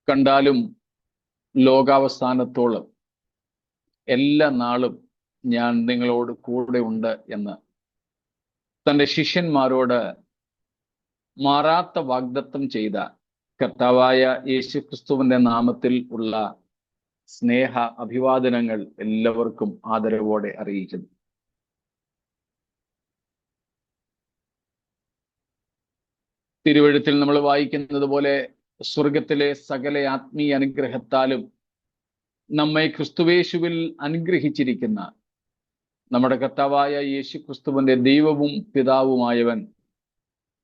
കണ്ടാലും ലോകാവസാനത്തോളം എല്ലാ നാളും ഞാൻ നിങ്ങളോട് കൂടെ ഉണ്ട് എന്ന് തൻ്റെ ശിഷ്യന്മാരോട് മാറാത്ത വാഗ്ദത്തം ചെയ്ത കർത്താവായ യേശുക്രിസ്തുവിന്റെ നാമത്തിൽ ഉള്ള സ്നേഹ അഭിവാദനങ്ങൾ എല്ലാവർക്കും ആദരവോടെ അറിയിക്കുന്നു. തിരുവെഴുത്തിൽ നമ്മൾ വായിക്കുന്നത് പോലെ സ്വർഗത്തിലെ സകല ആത്മീയ അനുഗ്രഹത്താലും നമ്മെ ക്രിസ്തുവേശുവിൽ അനുഗ്രഹിച്ചിരിക്കുന്ന നമ്മുടെ കർത്താവായ യേശു ക്രിസ്തുവിന്റെ ദൈവവും പിതാവുമായവൻ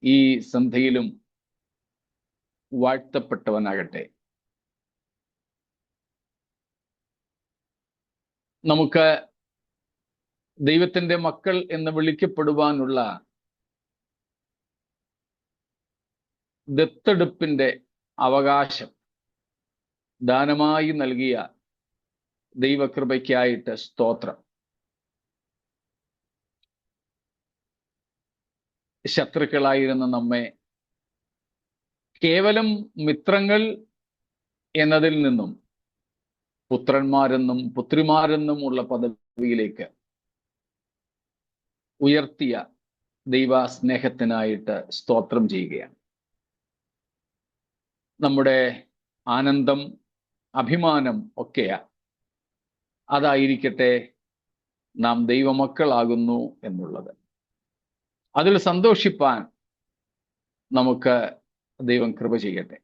ഈ സന്ധ്യയിലും വാഴ്ത്തപ്പെട്ടവനാകട്ടെ. നമുക്ക് ദൈവത്തിന്റെ മക്കൾ എന്ന് വിളിക്കപ്പെടുവാനുള്ള ദത്തെടുപ്പിന്റെ അവകാശം ദാനമായി നൽകിയ ദൈവകൃപയ്ക്കായിട്ട് സ്തോത്രം. ശത്രുക്കളായിരുന്ന നമ്മെ കേവലം മിത്രങ്ങൾ എന്നതിൽ നിന്നും പുത്രന്മാരെന്നും പുത്രിമാരെന്നും ഉള്ള പദവിയിലേക്ക് ഉയർത്തിയ ദൈവ സ്നേഹത്തിനായിട്ട് സ്തോത്രം ചെയ്യുകയാണ്. നമ്മുടെ ആനന്ദം, അഭിമാനം ഒക്കെയാ അതായിരിക്കട്ടെ നാം ദൈവമക്കളാകുന്നു എന്നുള്ളത്. അതിൽ സന്തോഷിപ്പാൻ നമുക്ക് ദൈവം കൃപ ചെയ്യട്ടെ.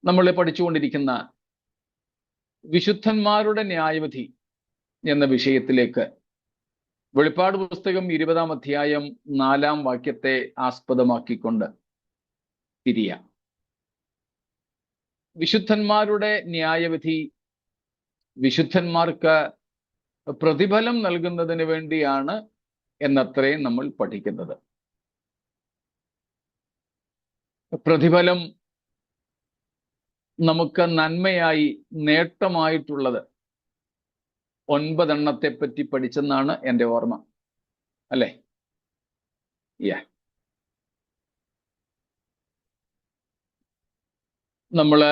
നമ്മൾ പഠിച്ചുകൊണ്ടിരിക്കുന്ന വിശുദ്ധന്മാരുടെ ന്യായവിധി എന്ന വിഷയത്തിലേക്ക് വെളിപ്പാട് പുസ്തകം 20-ാം അധ്യായം 4-ാം വാക്യത്തെ ആസ്പദമാക്കിക്കൊണ്ട് തിരിയാം. വിശുദ്ധന്മാരുടെ ന്യായവിധി വിശുദ്ധന്മാർക്ക് പ്രതിഫലം നൽകുന്നതിന് വേണ്ടിയാണ് എന്നത്രേ നമ്മൾ പഠിക്കുന്നത്. പ്രതിഫലം നമുക്ക് നന്മയായി നേട്ടമായിട്ടുള്ളത് 9 എണ്ണത്തെ പറ്റി പഠിച്ചെന്നാണ് എൻ്റെ ഓർമ്മ, അല്ലേ? നമ്മള്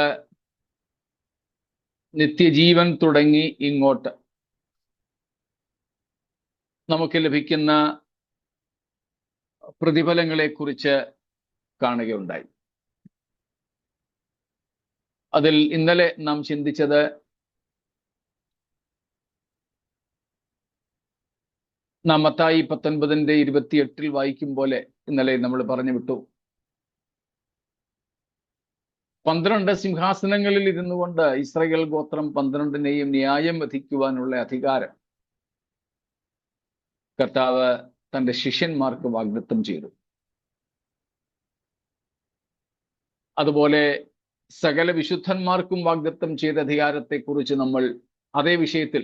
നിത്യജീവൻ തുടങ്ങി ഇങ്ങോട്ട് നമുക്ക് ലഭിക്കുന്ന പ്രതിഫലങ്ങളെ കുറിച്ച് കാണുകയുണ്ടായി. അതിൽ ഇന്നലെ നാം ചിന്തിച്ചത് നാം മത്തായി 19:28 വായിക്കും പോലെ ഇന്നലെ നമ്മൾ പറഞ്ഞു വിട്ടു. 12 സിംഹാസനങ്ങളിൽ ഇരുന്നു കൊണ്ട് ഇസ്രായേൽ ഗോത്രം 12നെയും ന്യായം വിധിക്കുവാനുള്ള അധികാരം കർത്താവ് തൻ്റെ ശിഷ്യന്മാർക്ക് വാഗ്ദത്തം ചെയ്തു. അതുപോലെ സകല വിശുദ്ധന്മാർക്കും വാഗ്ദത്തം ചെയ്ത അധികാരത്തെക്കുറിച്ച് നമ്മൾ അതേ വിഷയത്തിൽ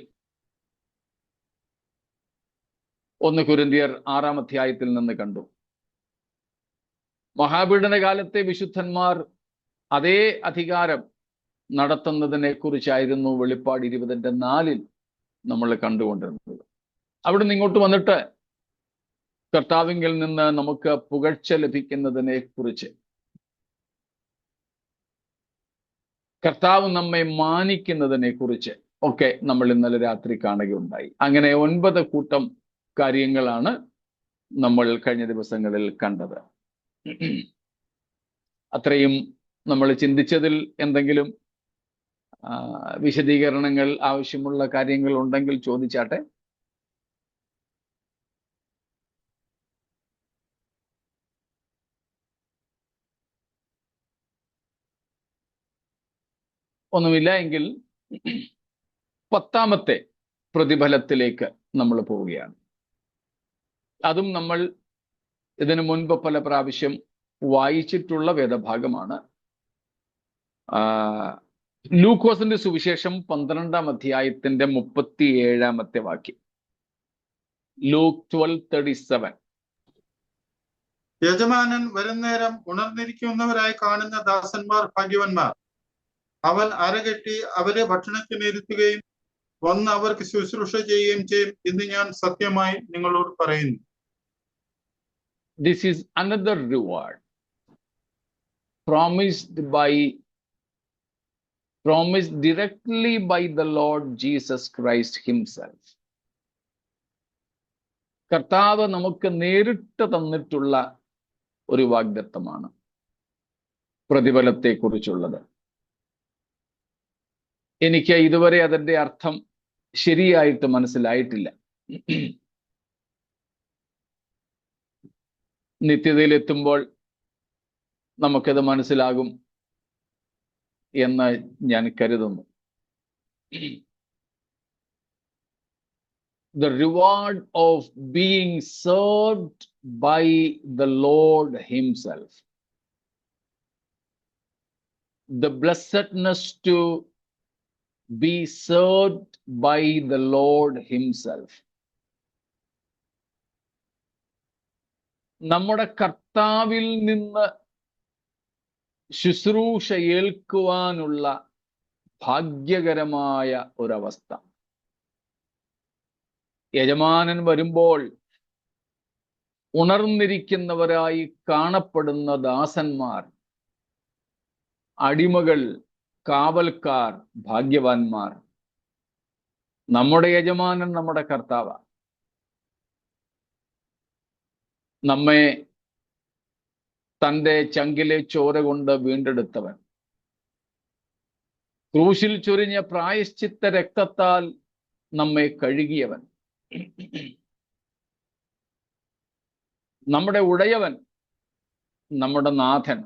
1 കൊരിന്ത്യർ 6-ാം അധ്യായത്തിൽ നിന്ന് കണ്ടു. മഹാപീഡന കാലത്തെ വിശുദ്ധന്മാർ അതേ അധികാരം നടത്തുന്നതിനെ കുറിച്ചായിരുന്നു വെളിപ്പാട് 20:4 നമ്മൾ കണ്ടുകൊണ്ടിരുന്നത്. അവിടെ ഇങ്ങോട്ട് വന്നിട്ട് കർത്താവിങ്കിൽ നിന്ന് നമുക്ക് പുകഴ്ച ലഭിക്കുന്നതിനെ കുറിച്ച്, കർത്താവ് നമ്മെ മാനിക്കുന്നതിനെ കുറിച്ച് ഒക്കെ നമ്മൾ ഇന്നലെ രാത്രി കാണുകയുണ്ടായി. അങ്ങനെ 9 കൂട്ടം കാര്യങ്ങളാണ് നമ്മൾ കഴിഞ്ഞ ദിവസങ്ങളിൽ കണ്ടത്. അത്രയും നമ്മൾ ചിന്തിച്ചതിൽ എന്തെങ്കിലും വിശദീകരണങ്ങൾ ആവശ്യമുള്ള കാര്യങ്ങൾ ഉണ്ടെങ്കിൽ ചോദിച്ചാട്ടെ. ഒന്നുമില്ല എങ്കിൽ 10ാമത്തെ പ്രതിഫലത്തിലേക്ക് നമ്മൾ പോവുകയാണ്. അതും നമ്മൾ ഇതിനു മുൻപ് പല പ്രാവശ്യം വായിച്ചിട്ടുള്ള വേദഭാഗമാണ്. ലൂക്കോസിന്റെ സുവിശേഷം 12-ാം അധ്യായത്തിന്റെ 37-ാമത്തെ വാക്യം. ലൂക്ക് 12:37. യജമാനൻ വരുന്നേരം ഉണർന്നിരിക്കുന്നവരായി കാണുന്ന ദാസന്മാർ ഭാഗ്യവന്മാർ. അവൻ അരകെട്ടി അവരെ ഭക്ഷണത്തിനിരുത്തുകയും വന്ന് അവർക്ക് ശുശ്രൂഷ ചെയ്യുകയും ചെയ്യും എന്ന് ഞാൻ സത്യമായി നിങ്ങളോട് പറയുന്നു. This is another reward. promised directly by the Lord Jesus Christ himself. കർത്താവ് നമുക്ക് നേരിട്ട് തന്നിട്ടുള്ള ഒരു വാഗ്ദത്തമാണ് പ്രതിഫലത്തെക്കുറിച്ചുള്ളത്. എനിക്ക് ഇതുവരെ അതിന്റെ അർത്ഥം ശരിയായിട്ട് മനസ്സിലായിട്ടില്ല. നിത്യതയിലെത്തുമ്പോൾ നമുക്കത് മനസ്സിലാകും എന്ന് ഞാൻ കരുതുന്നു. The reward of being served by the Lord himself. The blessedness to be served by the Lord himself. നമ്മുടെ കർത്താവിൽ നിന്ന് ശുശ്രൂഷ ഏൽക്കുവാനുള്ള ഭാഗ്യകരമായ ഒരവസ്ഥ. യജമാനൻ വരുമ്പോൾ ഉണർന്നിരിക്കുന്നവരായി കാണപ്പെടുന്ന ദാസന്മാർ, അടിമകൾ, കാവൽക്കാർ ഭാഗ്യവാന്മാർ. നമ്മുടെ യജമാനൻ നമ്മുടെ കർത്താവാണ്. നമ്മെ തൻ്റെ ചങ്കിലെ ചോര കൊണ്ട് വീണ്ടെടുത്തവൻ, ക്രൂശിൽ ചൊരിഞ്ഞ പ്രായശ്ചിത്ത രക്തത്താൽ നമ്മെ കഴുകിയവൻ, നമ്മുടെ ഉടയവൻ, നമ്മുടെ നാഥൻ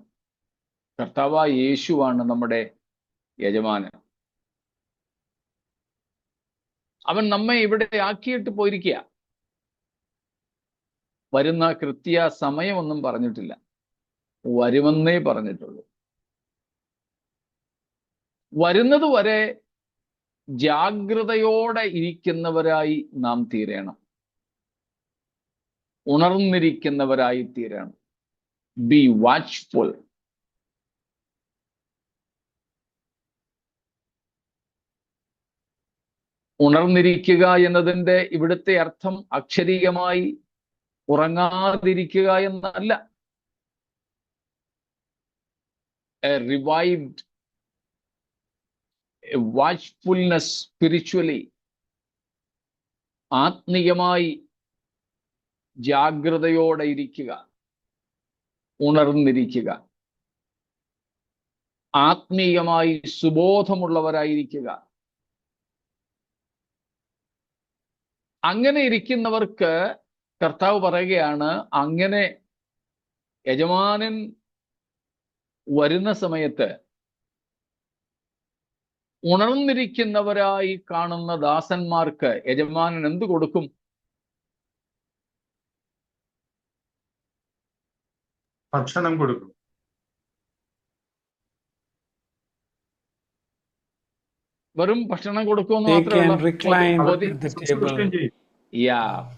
കർത്താവായ യേശുവാണ് നമ്മുടെ യജമാനൻ. അവൻ നമ്മെ ഇവിടെ ആക്കിയിട്ട് പോയിരിക്കുക. വരുന്ന കൃത്യ സമയമൊന്നും പറഞ്ഞിട്ടില്ല, വരുമെന്നേ പറഞ്ഞിട്ടുള്ളൂ. വരുന്നത് വരെ ജാഗ്രതയോടെ ഇരിക്കുന്നവരായി നാം തീരണം, ഉണർന്നിരിക്കുന്നവരായി തീരണം. B watchful. ഉണർന്നിരിക്കുക എന്നതിൻ്റെ ഇവിടുത്തെ അർത്ഥം അക്ഷരീയമായി ഉറങ്ങാതിരിക്കുക എന്നല്ല. A revived, a watchfulness spiritually. ആത്മീയമായി ജാഗ്രതയോടെ ഇരിക്കുക, ഉണർന്നിരിക്കുക, ആത്മീയമായി സുബോധമുള്ളവരായിരിക്കുക. അങ്ങനെ ഇരിക്കുന്നവർക്ക് കർത്താവ് പറയുകയാണ്, അങ്ങനെ യജമാനൻ വരുന്ന സമയത്ത് ഉണർന്നിരിക്കുന്നവരായി കാണുന്ന ദാസന്മാർക്ക് യജമാനൻ എന്ത് കൊടുക്കും? ഭക്ഷണം കൊടുക്കും. വെറും ഭക്ഷണം കൊടുക്കുമെന്ന് മാത്രമല്ല,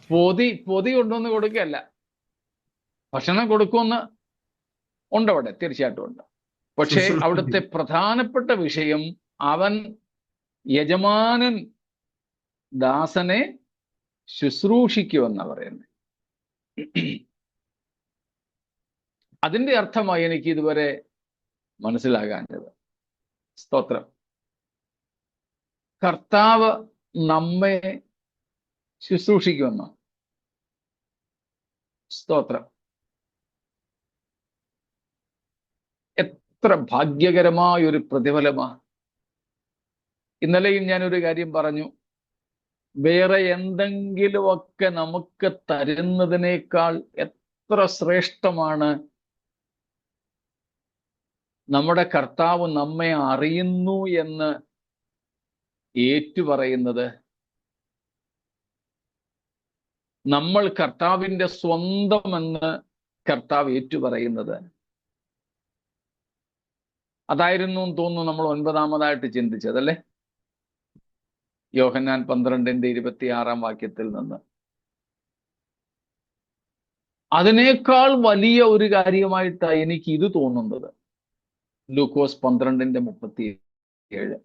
പൊതി കൊണ്ടുവന്ന് കൊടുക്കുകയല്ല, ഭക്ഷണം കൊടുക്കുമെന്ന് ഉണ്ടവിടെ, തീർച്ചയായിട്ടും ഉണ്ട്. പക്ഷേ അവിടുത്തെ പ്രധാനപ്പെട്ട വിഷയം, അവൻ യജമാനൻ ദാസനെ ശുശ്രൂഷിക്കുമെന്നാണ് പറയുന്നത്. അതിന്റെ അർത്ഥമായി എനിക്ക് ഇതുവരെ മനസ്സിലാകാഞ്ഞത്. സ്തോത്രം. കർത്താവ് നമ്മെ ശുശ്രൂഷിക്കുമെന്നോ? സ്തോത്രം. എത്ര ഭാഗ്യകരമായ ഒരു പ്രതിഫലമാണ്. ഇന്നലെയും ഞാനൊരു കാര്യം പറഞ്ഞു, വേറെ എന്തെങ്കിലുമൊക്കെ നമുക്ക് തരുന്നതിനേക്കാൾ എത്ര ശ്രേഷ്ഠമാണ് നമ്മുടെ കർത്താവ് നമ്മെ അറിയുന്നു എന്ന് ഏറ്റുപറയുന്നത്. നമ്മൾ കർത്താവിൻ്റെ സ്വന്തമെന്ന് കർത്താവ് ഏറ്റുപറയുന്നത്. അതായിരുന്നു തോന്നുന്നു നമ്മൾ 9-ാമതായിട്ട് ചിന്തിച്ചതല്ലേ, യോഹന്നാൻ 12:26 നിന്ന്. അതിനേക്കാൾ വലിയ ഒരു കാര്യമായിട്ടാണ് എനിക്ക് ഇത് തോന്നുന്നത്. ലൂക്കോസ് 12:37.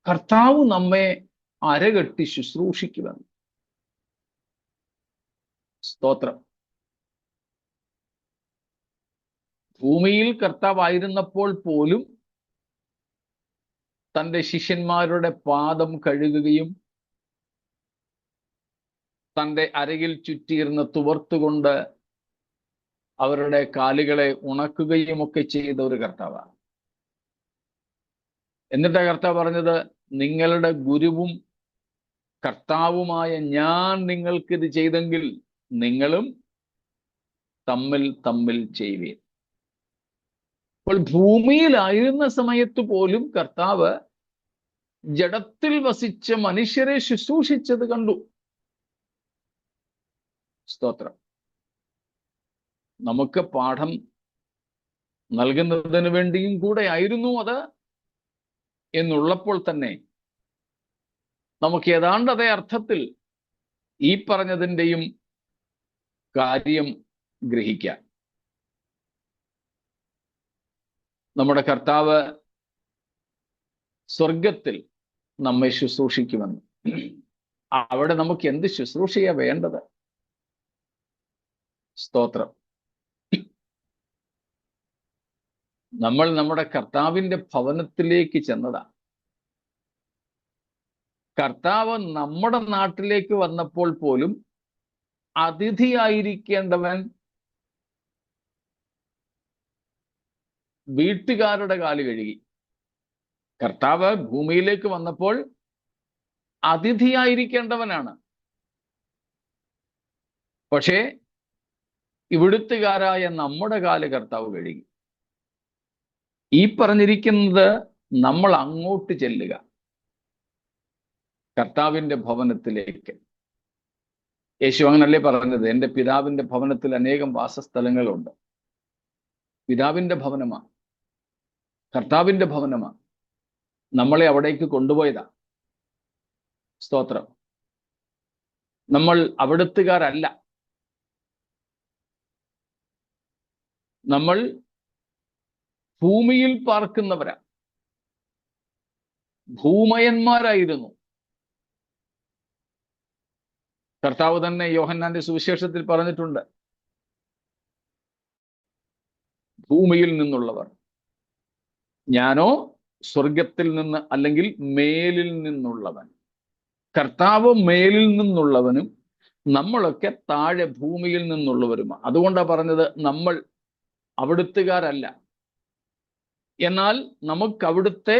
കർത്താവ് നമ്മെ അരകെട്ടി ശുശ്രൂഷിക്കുമെന്ന്. സ്തോത്രം. ഭൂമിയിൽ കർത്താവായിരുന്നപ്പോൾ പോലും തൻ്റെ ശിഷ്യന്മാരുടെ പാദം കഴുകുകയും തൻ്റെ അരയിൽ ചുറ്റിയിരുന്ന തുവർത്തുകൊണ്ട് അവരുടെ കാലുകളെ ഉണക്കുകയും ഒക്കെ ചെയ്ത ഒരു കർത്താവാണ്. എന്നിട്ട് കർത്താവ് പറഞ്ഞത്, നിങ്ങളുടെ ഗുരുവും കർത്താവുമായ ഞാൻ നിങ്ങൾക്കിത് ചെയ്തെങ്കിൽ നിങ്ങളും തമ്മിൽ തമ്മിൽ ചെയ്യുവീൻ. അപ്പോൾ ഭൂമിയിലായിരുന്ന സമയത്ത് പോലും കർത്താവ് ജഡത്തിൽ വസിച്ച മനുഷ്യരെ ശുശ്രൂഷിച്ചത് കണ്ടു. സ്തോത്രം. നമുക്ക് പാഠം നൽകുന്നതിന് വേണ്ടിയും കൂടെ ആയിരുന്നു അത് എന്നുള്ളപ്പോൾ തന്നെ നമുക്ക് ഏതാണ്ട് അതേ അർത്ഥത്തിൽ ഈ പറഞ്ഞതിൻ്റെയും കാര്യം ഗ്രഹിക്കാം. നമ്മുടെ കർത്താവ് സ്വർഗത്തിൽ നമ്മെ ശുശ്രൂഷിക്കുമെന്ന്. അവിടെ നമുക്ക് എന്ത് ശുശ്രൂഷയാ വേണ്ടത്? സ്തോത്രം. നമ്മൾ നമ്മുടെ കർത്താവിൻ്റെ ഭവനത്തിലേക്ക് ചെന്നതാ. കർത്താവ് നമ്മുടെ നാട്ടിലേക്ക് വന്നപ്പോൾ പോലും അതിഥിയായിരിക്കേണ്ടവൻ വീട്ടുകാരുടെ കാല് കഴുകി. കർത്താവ് ഭൂമിയിലേക്ക് വന്നപ്പോൾ അതിഥിയായിരിക്കേണ്ടവനാണ്. പക്ഷേ ഇവിടുത്തുകാരായ നമ്മുടെ കാല് കർത്താവ് കഴുകി. ഈ പറഞ്ഞിരിക്കുന്നത് നമ്മൾ അങ്ങോട്ട് ചെല്ലുക, കർത്താവിൻ്റെ ഭവനത്തിലേക്ക്. യേശു അങ്ങനല്ലേ പറഞ്ഞത്, എൻ്റെ പിതാവിൻ്റെ ഭവനത്തിൽ അനേകം വാസസ്ഥലങ്ങളുണ്ട്. പിതാവിൻ്റെ ഭവനമാണ്, കർത്താവിൻ്റെ ഭവനമാണ്. നമ്മളെ അവിടേക്ക് കൊണ്ടുപോയതാ. സ്തോത്രം. നമ്മൾ അവിടുത്തുകാരല്ല. നമ്മൾ ഭൂമിയിൽ പാർക്കുന്നവരാ, ഭൂമയന്മാരായിരുന്നു. കർത്താവ് തന്നെ യോഹന്നാന്റെ സുവിശേഷത്തിൽ പറഞ്ഞിട്ടുണ്ട്, ഭൂമിയിൽ നിന്നുള്ളവർ. ഞാനോ സ്വർഗത്തിൽ നിന്ന്, അല്ലെങ്കിൽ മേലിൽ നിന്നുള്ളവൻ. കർത്താവ് മേലിൽ നിന്നുള്ളവനും നമ്മളൊക്കെ താഴെ ഭൂമിയിൽ നിന്നുള്ളവരുമാണ്. അതുകൊണ്ടാണ് പറഞ്ഞത് നമ്മൾ അവിടുത്തുകാരല്ല, എന്നാൽ നമുക്ക് അവിടുത്തെ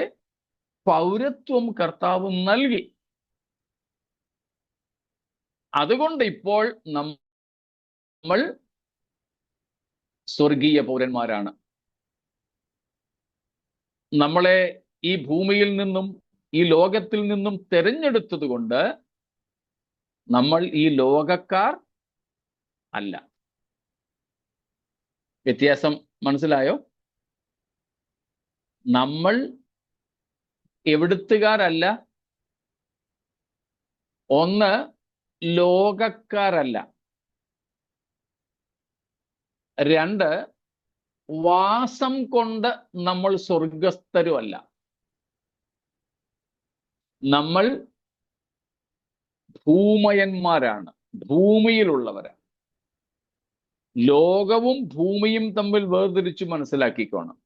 പൗരത്വം കർത്താവ് നൽകി. അതുകൊണ്ട് ഇപ്പോൾ നമ്മൾ സ്വർഗീയ പൗരന്മാരാണ്. നമ്മളെ ഈ ഭൂമിയിൽ നിന്നും ഈ ലോകത്തിൽ നിന്നും തെരഞ്ഞെടുത്തത് കൊണ്ട് നമ്മൾ ഈ ലോകക്കാർ അല്ല. വ്യത്യാസം മനസ്സിലായോ? നമ്മൾ എവിടുത്തുകാരല്ല, ഒന്ന് ലോകക്കാരല്ല, രണ്ട് വാസം കൊണ്ട് നമ്മൾ സ്വർഗസ്ഥരുമല്ല. നമ്മൾ ഭൂമയന്മാരാണ്, ഭൂമിയിലുള്ളവരാണ്. ലോകവും ഭൂമിയും തമ്മിൽ വേർതിരിച്ചു മനസ്സിലാക്കിക്കോണം.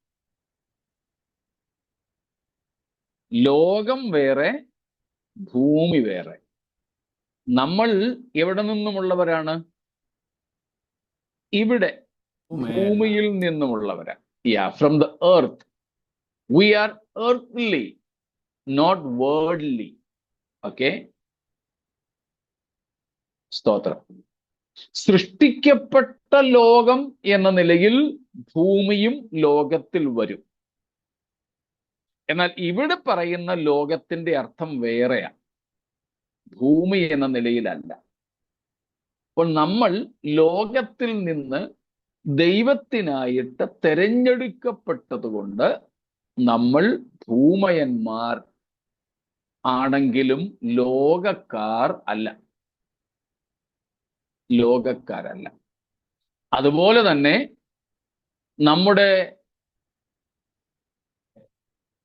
ലോകം വേറെ, ഭൂമി വേറെ. നമ്മൾ എവിടെ നിന്നുമുള്ളവരാണ്? ഇവിടെ ഭൂമിയിൽ നിന്നുമുള്ളവരാ. From the earth. We are earthly, not worldly. Okay, സ്തോത്രം. സൃഷ്ടിക്കപ്പെട്ട ലോകം എന്ന നിലയിൽ ഭൂമിയും ലോകത്തിൽ വരും. എന്നാൽ ഇവിടെ പറയുന്ന ലോകത്തിന്റെ അർത്ഥം വേറെയാണ്, ഭൂമി എന്ന നിലയിലല്ല. അപ്പോൾ നമ്മൾ ലോകത്തിൽ നിന്ന് ദൈവത്തിനായിട്ട് തെരഞ്ഞെടുക്കപ്പെട്ടതുകൊണ്ട് നമ്മൾ ഭൂമയന്മാർ ആണെങ്കിലും ലോകക്കാർ അല്ല, ലോകക്കാരല്ല. അതുപോലെ തന്നെ നമ്മുടെ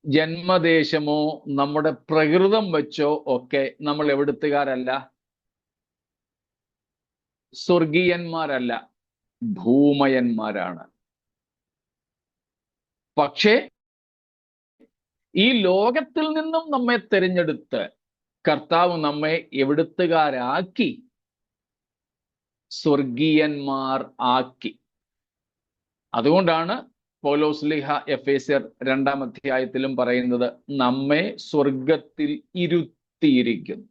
ജന്മദേശമോ നമ്മുടെ പ്രകൃതം വെച്ചോ ഒക്കെ നമ്മൾ എവിടുത്തുകാരല്ല, സ്വർഗീയന്മാരല്ല, ഭൂമയന്മാരാണ്. പക്ഷേ ഈ ലോകത്തിൽ നിന്നും നമ്മെ തിരഞ്ഞെടുത്ത് കർത്താവ് നമ്മെ എവിടുത്തുകാരാക്കി? സ്വർഗീയന്മാർ ആക്കി. അതുകൊണ്ടാണ് പൗലോസ്ലീഹ എഫേസ്യർ 2-ാം അധ്യായത്തിലും പറയുന്നത്, നമ്മെ സ്വർഗത്തിൽ ഇരുത്തിയിരിക്കുന്നു.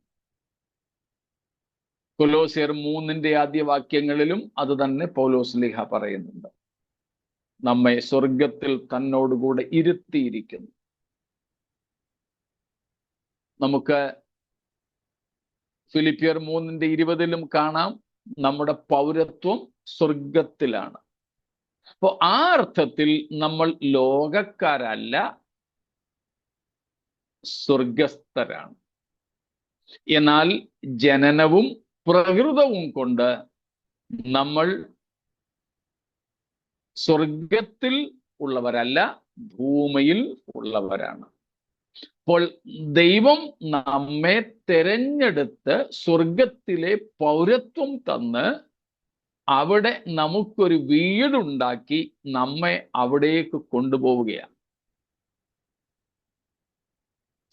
കൊലോസ്യർ 3-ന്റെ ആദ്യ വാക്യങ്ങളിലും അത് തന്നെ പൗലോസ്ലീഹ പറയുന്നുണ്ട്. നമ്മെ സ്വർഗത്തിൽ തന്നോടുകൂടെ ഇരുത്തിയിരിക്കുന്നു. നമുക്ക് ഫിലിപ്പിയർ 3:20 കാണാം, നമ്മുടെ പൗരത്വം സ്വർഗത്തിലാണ്. അപ്പോ ആ അർത്ഥത്തിൽ നമ്മൾ ലോകക്കാരല്ല, സ്വർഗസ്ഥരാണ്. എന്നാൽ ജനനവും പ്രകൃതവും കൊണ്ട് നമ്മൾ സ്വർഗത്തിൽ ഉള്ളവരല്ല, ഭൂമിയിൽ ഉള്ളവരാണ്. അപ്പോൾ ദൈവം നമ്മെ തെരഞ്ഞെടുത്ത് സ്വർഗത്തിലെ പൗരത്വം തന്ന് അവിടെ നമുക്കൊരു വീടുണ്ടാക്കി നമ്മെ അവിടേക്ക് കൊണ്ടുപോവുകയാണ്,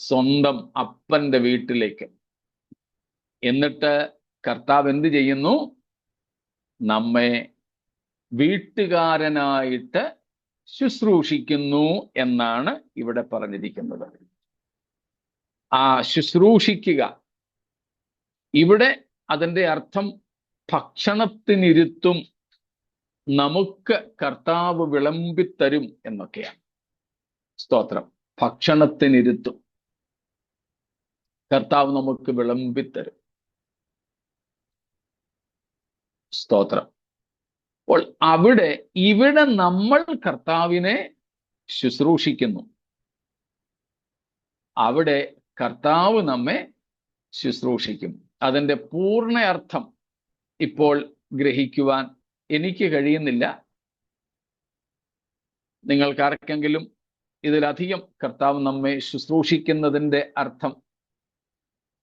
സ്വന്തം അപ്പന്റെ വീട്ടിലേക്ക്. എന്നിട്ട് കർത്താവ് എന്ത് ചെയ്യുന്നു? നമ്മെ വീട്ടുകാരനായിട്ട് ശുശ്രൂഷിക്കുന്നു എന്നാണ് ഇവിടെ പറഞ്ഞിരിക്കുന്നത്. ആ ശുശ്രൂഷിക്കുക, ഇവിടെ അതിൻ്റെ അർത്ഥം ഭക്ഷണത്തിനിരുത്തും, നമുക്ക് കർത്താവ് വിളമ്പിത്തരും എന്നൊക്കെയാണ്. സ്തോത്രം. ഭക്ഷണത്തിനിരുത്തും, കർത്താവ് നമുക്ക് വിളമ്പിത്തരും. സ്തോത്രം. അപ്പോൾ ഇവിടെ നമ്മൾ കർത്താവിനെ ശുശ്രൂഷിക്കുന്നു, അവിടെ കർത്താവ് നമ്മെ ശുശ്രൂഷിക്കും. അതിൻ്റെ പൂർണ്ണ അർത്ഥം ഇപ്പോൾ ഗ്രഹിക്കുവാൻ എനിക്ക് കഴിയുന്നില്ല. നിങ്ങൾക്കാർക്കെങ്കിലും ഇതിലധികം കർത്താവ് നമ്മെ ശുശ്രൂഷിക്കുന്നതിൻ്റെ അർത്ഥം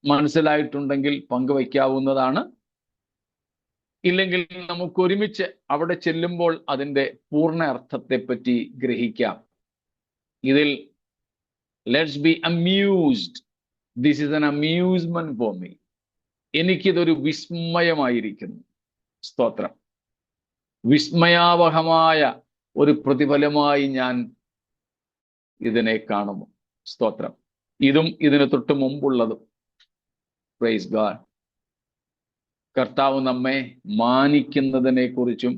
മനസ്സിലായിട്ടുണ്ടെങ്കിൽ പങ്കുവയ്ക്കാവുന്നതാണ്. ഇല്ലെങ്കിൽ നമുക്ക് ഒരുമിച്ച് അവിടെ ചെല്ലുമ്പോൾ അതിൻ്റെ പൂർണ്ണ അർത്ഥത്തെപ്പറ്റി ഗ്രഹിക്കാം. ഇതിൽ let's be amused, this is an amusement for me. എനിക്കിതൊരു വിസ്മയമായിരിക്കുന്നു. സ്തോത്രം. വിസ്മയാവഹമായ ഒരു പ്രതിഫലമായി ഞാൻ ഇതിനെ കാണുന്നു. സ്തോത്രം. ഇതും ഇതിന് തൊട്ട് മുമ്പുള്ളതും. Praise God. കർത്താവ് നമ്മെ മാനിക്കുന്നതിനെ കുറിച്ചും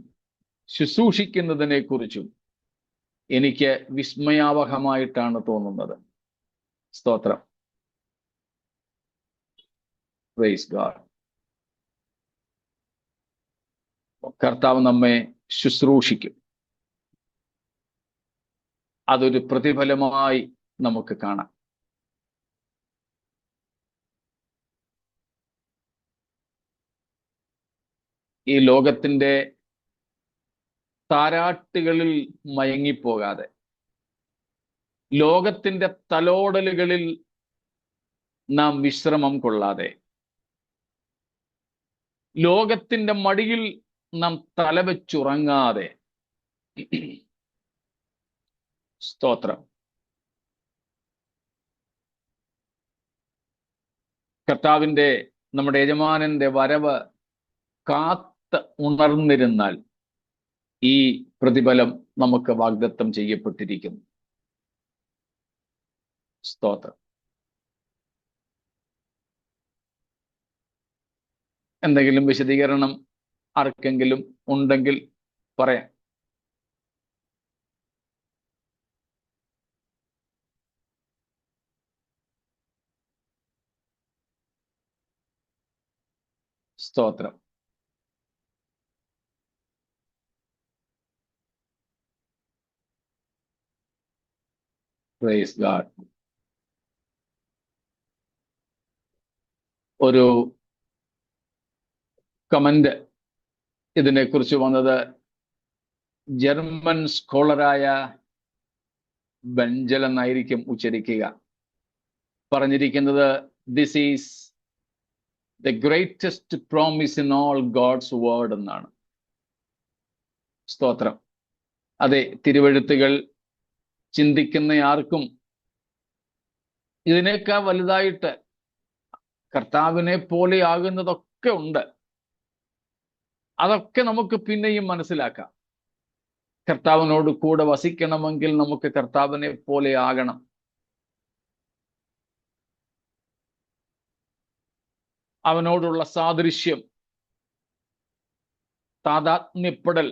ശുശ്രൂഷിക്കുന്നതിനെ കുറിച്ചും എനിക്ക് വിസ്മയാവഹമായിട്ടാണ് തോന്നുന്നത്. സ്തോത്രം. Praise God. കർത്താവ് നമ്മെ ശുശ്രൂഷിക്കും, അതൊരു പ്രതിഫലമായി നമുക്ക് കാണാം. ഈ ലോകത്തിൻ്റെ താരാട്ടുകളിൽ മയങ്ങിപ്പോകാതെ, ലോകത്തിൻ്റെ തലോടലുകളിൽ നാം വിശ്രമം കൊള്ളാതെ, ലോകത്തിൻ്റെ മടിയിൽ നാം തലവെച്ചുറങ്ങാതെ, സ്തോത്രം, കർത്താവിൻ്റെ നമ്മുടെ യജമാനന്റെ വരവ് കാത്ത് ഉണർന്നിരുന്നാൽ ഈ പ്രതിഫലം നമുക്ക് വാഗ്ദത്തം ചെയ്യപ്പെട്ടിരിക്കുന്നു. സ്തോത്രം. എന്തെങ്കിലും വിശദീകരണം ആർക്കെങ്കിലും ഉണ്ടെങ്കിൽ പറയാം. സ്തോത്രം. Praise God. ഒരു കമന്റ് ഇതിനെക്കുറിച്ച് വന്നത് ജർമ്മൻ സ്കോളറായ ബെഞ്ചൽ എന്നായിരിക്കും ഉച്ചരിക്കുക. പറഞ്ഞിരിക്കുന്നത്, this is the greatest promise in all God's word എന്നാണ്. സ്തോത്രം. അതെ, തിരുവെഴുത്തുകൾ ചിന്തിക്കുന്ന ആർക്കും ഇതിനേക്കാൾ വലുതായിട്ട് കർത്താവിനെ പോലെ ആകുന്നതൊക്കെ ഉണ്ട്. അതൊക്കെ നമുക്ക് പിന്നെയും മനസ്സിലാക്കാം. കർത്താവിനോട് കൂടെ വസിക്കണമെങ്കിൽ നമുക്ക് കർത്താവിനെ പോലെ ആകണം. അവനോടുള്ള സാദൃശ്യം, താതാത്മ്യപ്പെടൽ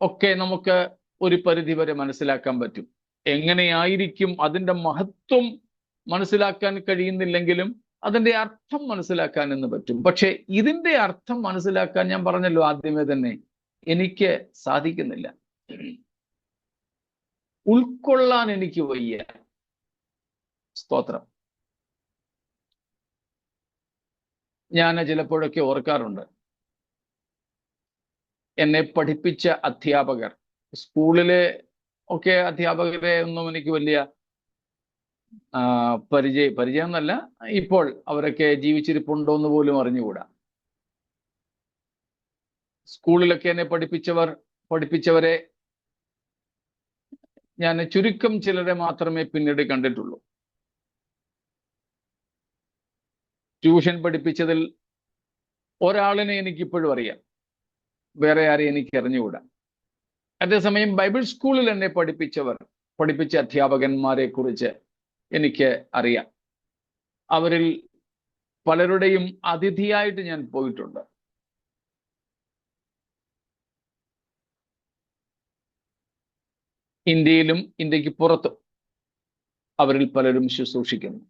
ഒക്കെ നമുക്ക് ഒരു പരിധി വരെ മനസ്സിലാക്കാൻ പറ്റും. എങ്ങനെയായിരിക്കും അതിൻ്റെ മഹത്വം മനസ്സിലാക്കാൻ കഴിയുന്നില്ലെങ്കിലും അതിൻ്റെ അർത്ഥം മനസ്സിലാക്കാൻ എന്ന് പറ്റും. പക്ഷെ ഇതിൻ്റെ അർത്ഥം മനസ്സിലാക്കാൻ ഞാൻ പറഞ്ഞല്ലോ ആദ്യമേ തന്നെ, എനിക്ക് സാധിക്കുന്നില്ല. ഉൾക്കൊള്ളാൻ എനിക്ക് വയ്യ. സ്തോത്രം. ഞാൻ ചിലപ്പോഴൊക്കെ ഓർക്കാറുണ്ട്, എന്നെ പഠിപ്പിച്ച അധ്യാപകർ, സ്കൂളിലെ ഒക്കെ അധ്യാപകരെ ഒന്നും എനിക്ക് വലിയ പരിചയം എന്നല്ല, ഇപ്പോൾ അവരൊക്കെ ജീവിച്ചിരിപ്പുണ്ടോ എന്ന് പോലും അറിഞ്ഞുകൂടാ. സ്കൂളിലൊക്കെ എന്നെ പഠിപ്പിച്ചവരെ ഞാൻ ചുരുക്കം ചിലരെ മാത്രമേ പിന്നീട് കണ്ടിട്ടുള്ളൂ. ട്യൂഷൻ പഠിപ്പിച്ചതിൽ ഒരാളിനെ എനിക്കിപ്പോഴും അറിയാം, വേറെ ആരെയും എനിക്ക് അറിഞ്ഞുകൂടാ. അതേസമയം ബൈബിൾ സ്കൂളിൽ എന്നെ പഠിപ്പിച്ച അധ്യാപകന്മാരെ കുറിച്ച് എനിക്ക് അറിയാം. അവരിൽ പലരുടെയും അതിഥിയായിട്ട് ഞാൻ പോയിട്ടുണ്ട്. ഇന്ത്യയിലും ഇന്ത്യക്ക് പുറത്തും അവരിൽ പലരും ശുശ്രൂഷിക്കുന്നു.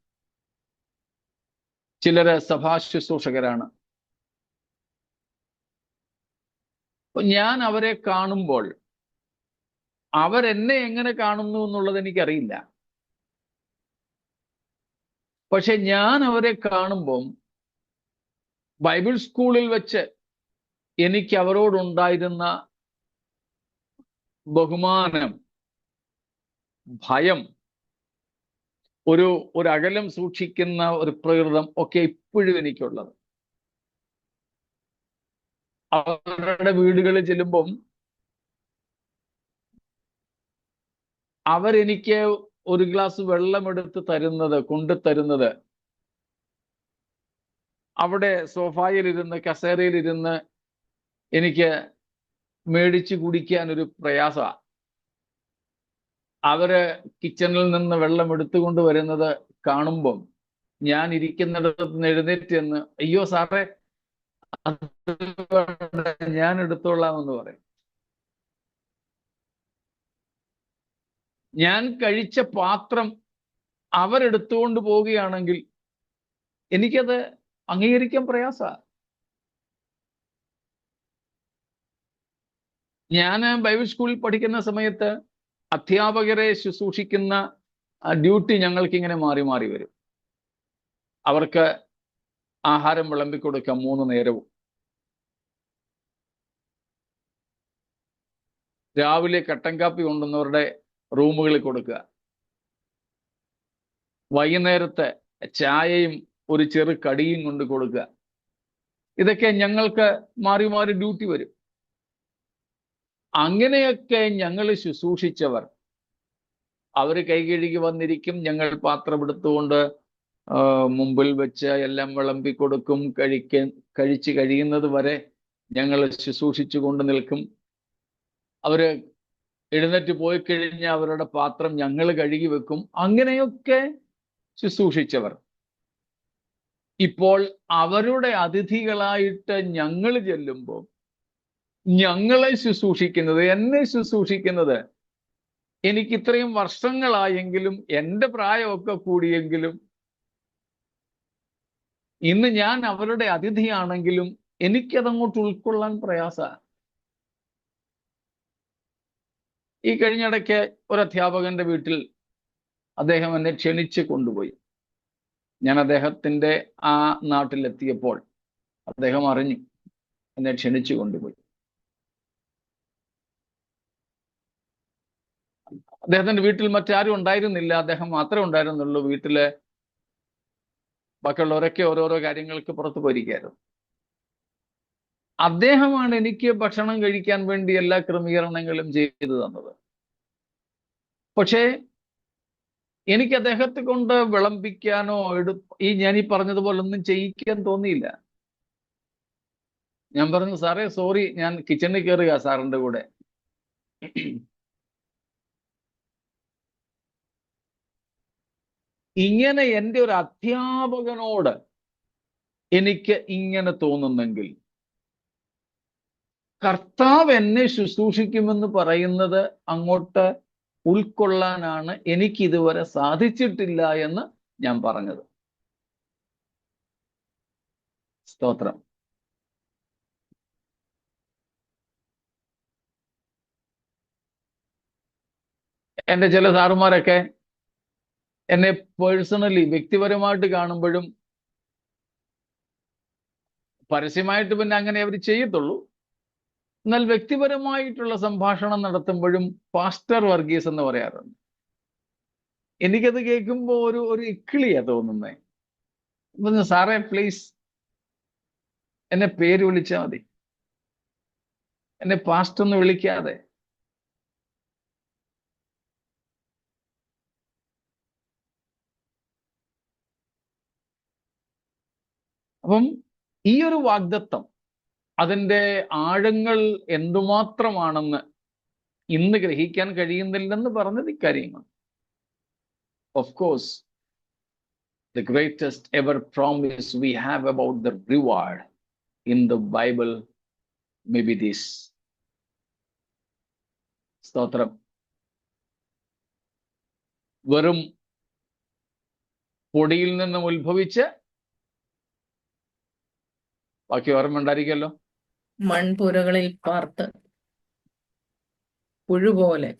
ചിലര് സഭാ ശുശ്രൂഷകരാണ്. ഞാൻ അവരെ കാണുമ്പോൾ അവരെന്നെ എങ്ങനെ കാണുന്നു എന്നുള്ളത് എനിക്കറിയില്ല. പക്ഷെ ഞാൻ അവരെ കാണുമ്പം ബൈബിൾ സ്കൂളിൽ വെച്ച് എനിക്ക് അവരോടുണ്ടായിരുന്ന ബഹുമാനം, ഭയം, ഒരു അകലം സൂക്ഷിക്കുന്ന ഒരു പ്രകൃതം ഒക്കെ ഇപ്പോഴും എനിക്കുള്ളത്. അവരുടെ വീടുകളിൽ ചെല്ലുമ്പം അവരെനിക്ക് ഒരു ഗ്ലാസ് വെള്ളമെടുത്ത് കൊണ്ടുതരുന്നത് അവിടെ സോഫായിലിരുന്ന്, കസേരയിലിരുന്ന് എനിക്ക് മേടിച്ചു കുടിക്കാൻ ഒരു പ്രയാസമാണ്. അവര് കിച്ചണിൽ നിന്ന് വെള്ളം എടുത്തുകൊണ്ട് വരുന്നത് കാണുമ്പം ഞാൻ ഇരിക്കുന്നിടത്ത് നിന്ന് എഴുന്നേറ്റ് എന്ന്, അയ്യോ സാറേ ഞാൻ എടുത്തോളാം എന്ന് പറയും. ഞാൻ കഴിച്ച പാത്രം അവരെടുത്തുകൊണ്ട് പോവുകയാണെങ്കിൽ എനിക്കത് അംഗീകരിക്കാൻ പ്രയാസമാണ്. ഞാൻ ബൈബിൾ സ്കൂളിൽ പഠിക്കുന്ന സമയത്ത് അധ്യാപകരെ ശുശ്രൂഷിക്കുന്ന ഡ്യൂട്ടി ഞങ്ങൾക്ക് ഇങ്ങനെ മാറി മാറി വരും. അവർക്ക് ആഹാരം വിളമ്പിക്കൊടുക്കാം 3 നേരവും. രാവിലെ കട്ടൻ കാപ്പി കൊണ്ടുവന്നവരുടെ റൂമുകളിൽ കൊടുക്കുക. വൈകുന്നേരത്തെ ചായയും ഒരു ചെറു കടിയും കൊണ്ട് കൊടുക്കുക. ഇതൊക്കെ ഞങ്ങൾക്ക് മാറി മാറി ഡ്യൂട്ടി വരും. അങ്ങനെയൊക്കെ ഞങ്ങൾ ശുശ്രൂഷിച്ചവർ, അവർ കൈകഴുകി വന്നിരിക്കും, ഞങ്ങൾ പാത്രം എടുത്തുകൊണ്ട് മുമ്പിൽ വെച്ച് എല്ലാം വിളമ്പി കൊടുക്കും. കഴിച്ച് കഴിയുന്നത് വരെ ഞങ്ങൾ ശുശ്രൂഷിച്ചു കൊണ്ട് നിൽക്കും. അവര് എഴുന്നേറ്റ് പോയി കഴിഞ്ഞ് അവരുടെ പാത്രം ഞങ്ങൾ കഴുകി വെക്കും. അങ്ങനെയൊക്കെ ശുശ്രൂഷിച്ചവർ ഇപ്പോൾ അവരുടെ അതിഥികളായിട്ട് ഞങ്ങൾ ചെല്ലുമ്പോൾ ഞങ്ങളെ ശുശ്രൂഷിക്കുന്നത്, എന്നെ ശുശ്രൂഷിക്കുന്നത്, എനിക്ക് ഇത്രയും വർഷങ്ങളായെങ്കിലും എൻ്റെ പ്രായമൊക്കെ കൂടിയെങ്കിലും ഇന്ന് ഞാൻ അവരുടെ അതിഥിയാണെങ്കിലും എനിക്കതങ്ങോട്ട് ഉൾക്കൊള്ളാൻ പ്രയാസമാണ്. ഈ കഴിഞ്ഞിടയ്ക്ക് ഒരു അധ്യാപകന്റെ വീട്ടിൽ അദ്ദേഹം എന്നെ ക്ഷണിച്ച് കൊണ്ടുപോയി. ഞാൻ അദ്ദേഹത്തിൻ്റെ ആ നാട്ടിലെത്തിയപ്പോൾ അദ്ദേഹം അറിഞ്ഞു, എന്നെ ക്ഷണിച്ചു കൊണ്ടുപോയി. അദ്ദേഹത്തിന്റെ വീട്ടിൽ മറ്റാരും ഉണ്ടായിരുന്നില്ല, അദ്ദേഹം മാത്രമേ ഉണ്ടായിരുന്നുള്ളൂ. വീട്ടില് ബാക്കിയുള്ളവരൊക്കെ ഓരോരോ കാര്യങ്ങൾക്ക് പുറത്തു പോയിരിക്കുകയായിരുന്നു. അദ്ദേഹമാണ് എനിക്ക് ഭക്ഷണം കഴിക്കാൻ വേണ്ടി എല്ലാ ക്രമീകരണങ്ങളും ചെയ്തു തന്നത്. പക്ഷേ എനിക്ക് അദ്ദേഹത്തെ കൊണ്ട് വിളമ്പിക്കാനോ ഞാൻ ഈ പറഞ്ഞതുപോലെ ഒന്നും ചെയ്യിക്കാൻ തോന്നിയില്ല. ഞാൻ പറഞ്ഞു, സാറേ സോറി, ഞാൻ കിച്ചണിൽ കയറുക സാറിന്റെ കൂടെ. ഇങ്ങനെ എൻ്റെ ഒരു അധ്യാപകനോട് എനിക്ക് ഇങ്ങനെ തോന്നുന്നെങ്കിൽ, കർത്താവ് എന്നെ ശുശ്രൂഷിക്കുമെന്ന് പറയുന്നത് അങ്ങോട്ട് ഉൾക്കൊള്ളാനാണ് എനിക്ക് ഇതുവരെ സാധിച്ചിട്ടില്ല എന്ന് ഞാൻ പറഞ്ഞത്. സ്തോത്രം. എൻ്റെ ചില സാറുമാരൊക്കെ എന്നെ പേഴ്സണലി വ്യക്തിപരമായിട്ട് കാണുമ്പോഴും, പരസ്യമായിട്ട് പിന്നെ അങ്ങനെ അവർ ചെയ്യത്തുള്ളൂ, എന്നാൽ വ്യക്തിപരമായിട്ടുള്ള സംഭാഷണം നടത്തുമ്പോഴും പാസ്റ്റർ വർഗീസ് എന്ന് പറയാറുണ്ട്. എനിക്കത് കേൾക്കുമ്പോൾ ഒരു ഇക്കിളിയാ തോന്നുന്നേ. പറഞ്ഞു, സാറേ പ്ലീസ് എന്നെ പേര് വിളിച്ചാൽ മതി, എന്നെ പാസ്റ്റർ എന്ന് വിളിക്കാതെ. അപ്പം ഈ ഒരു വാഗ്ദത്തം, അതിൻ്റെ ആഴങ്ങൾ എന്തുമാത്രമാണെന്ന് ഇന്ന് ഗ്രഹിക്കാൻ കഴിയുന്നില്ലെന്ന് പറഞ്ഞത് ഇക്കാര്യമാണ്. Of course, the greatest ever promise we have about the reward in the Bible may be this. സ്തോത്രം. വെറും പൊടിയിൽ നിന്നും ഉത്ഭവിച്ച്, ബാക്കി ഓർമ്മ ഉണ്ടായിരിക്കല്ലോ, മൺപുരകളിൽ പാർത്ത് പുഴുപോലെ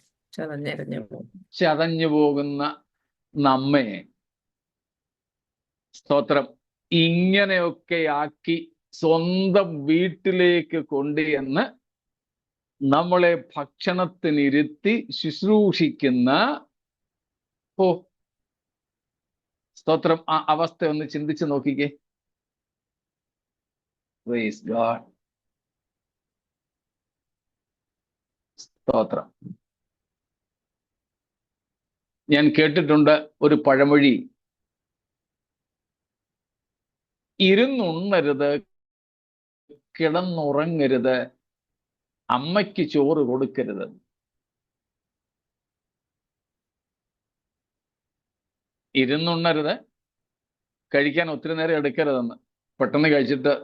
ചതഞ്ഞു പോകുന്ന നമ്മെ, സ്തോത്രം, ഇങ്ങനെയൊക്കെ ആക്കി സ്വന്തം വീട്ടിലേക്ക് കൊണ്ടുവന്ന് നമ്മളെ ഭക്ഷണത്തിനിരുത്തി ശുശ്രൂഷിക്കുന്ന, സ്തോത്രം, ആ അവസ്ഥ ഒന്ന് ചിന്തിച്ചു നോക്കിക്കേ. Praise God. സ്തോത്രം. ഞാൻ കേട്ടിട്ടുണ്ട് ഒരു പഴമൊഴി, ഇരുന്നുണ്ണരുത്, കിടന്നുറങ്ങരുത്, അമ്മയ്ക്ക് ചോറ് കൊടുക്കരുത്. ഇരുന്നുണ്ണരുത്, കഴിക്കാൻ ഒത്തിരി നേരം എടുക്കരുതെന്ന്, പെട്ടെന്ന് കഴിച്ചിട്ട്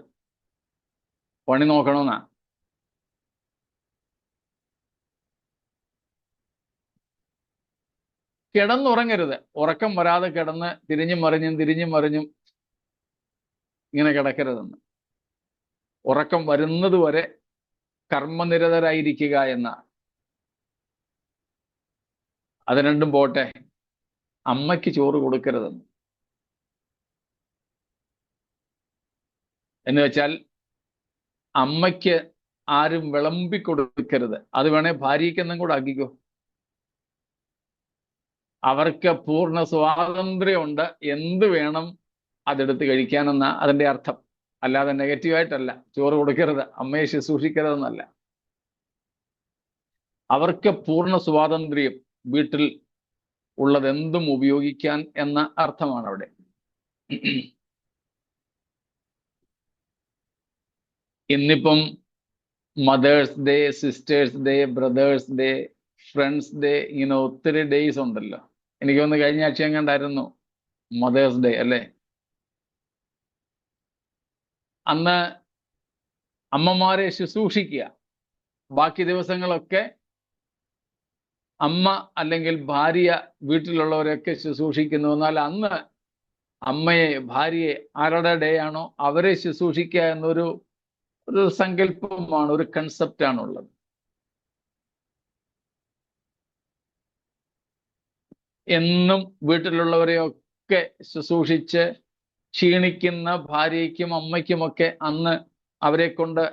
പണി നോക്കണമെന്നാ. കിടന്നുറങ്ങരുത്, ഉറക്കം വരാതെ കിടന്ന് തിരിഞ്ഞും മറിഞ്ഞും ഇങ്ങനെ കിടക്കരുതെന്ന്. ഉറക്കം വരുന്നത് വരെ കർമ്മനിരതരായിരിക്കുക എന്ന. അത് രണ്ടും പോട്ടെ, അമ്മയ്ക്ക് ചോറ് കൊടുക്കരുതെന്ന് എന്ന് വെച്ചാൽ അമ്മയ്ക്ക് ആരും വിളമ്പി കൊടുക്കരുത്. അത് വേണേ ഭാര്യയ്ക്കെന്നും കൂടെ ആക്കിക്കോ. അവർക്ക് പൂർണ്ണ സ്വാതന്ത്ര്യമുണ്ട്, എന്ത് വേണം അതെടുത്ത് കഴിക്കാനെന്ന അതിൻ്റെ അർത്ഥം. അല്ലാതെ നെഗറ്റീവായിട്ടല്ല, ചോറ് കൊടുക്കരുത്, അമ്മയെ ശുശ്രൂഷിക്കരുതെന്നല്ല. അവർക്ക് പൂർണ്ണ സ്വാതന്ത്ര്യം, വീട്ടിൽ ഉള്ളതെന്തും ഉപയോഗിക്കാൻ എന്ന അർത്ഥമാണ് അവിടെ. ഇന്നിപ്പം mother's day, sister's day, brother's day, friends day, ഇങ്ങനെ ഒത്തിരി ഡേയ്സ് ഉണ്ടല്ലോ. എനിക്ക് തോന്നുന്നു കഴിഞ്ഞ ആഴ്ച എങ്ങാണ്ടായിരുന്നു മദേഴ്സ് ഡേ അല്ലേ. അന്ന് അമ്മമാരെ ശുശ്രൂഷിക്കുക, ബാക്കി ദിവസങ്ങളൊക്കെ അമ്മ അല്ലെങ്കിൽ ഭാര്യ വീട്ടിലുള്ളവരൊക്കെ ശുശ്രൂഷിക്കുന്നു. എന്നാൽ അന്ന് അമ്മയെ, ഭാര്യയെ, ആരുടെ ഡേ ആണോ അവരെ ശുശ്രൂഷിക്കുക എന്നൊരു സങ്കല്പമാണ്, ഒരു കൺസെപ്റ്റാണുള്ളത്. എന്നും വീട്ടിലുള്ളവരെയൊക്കെ ശുശ്രൂഷിച്ച് ക്ഷീണിക്കുന്ന ഭാര്യയ്ക്കും അമ്മയ്ക്കുമൊക്കെ അന്ന് അവരെ കൊണ്ട്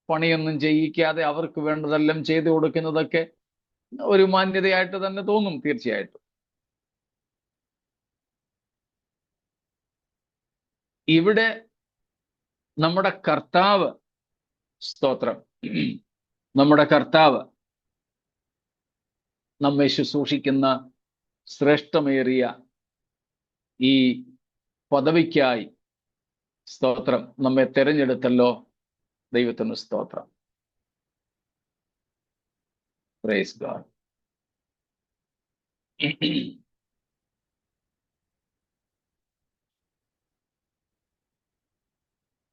പണിയൊന്നും ചെയ്യിക്കാതെ അവർക്ക് വേണ്ടതെല്ലാം ചെയ്തു കൊടുക്കുന്നതൊക്കെ ഒരു മാന്യതയായിട്ട് തന്നെ തോന്നും തീർച്ചയായിട്ടും. ഇവിടെ നമ്മുടെ കർത്താവ്, സ്തോത്രം, നമ്മുടെ കർത്താവ് നമ്മെ ശുശ്രൂഷിക്കുന്ന ശ്രേഷ്ഠമേറിയ ഈ പദവിക്കായി സ്തോത്രം. നമ്മെ തെരഞ്ഞെടുത്തല്ലോ. ദൈവത്തിന് സ്തോത്രം. Praise God.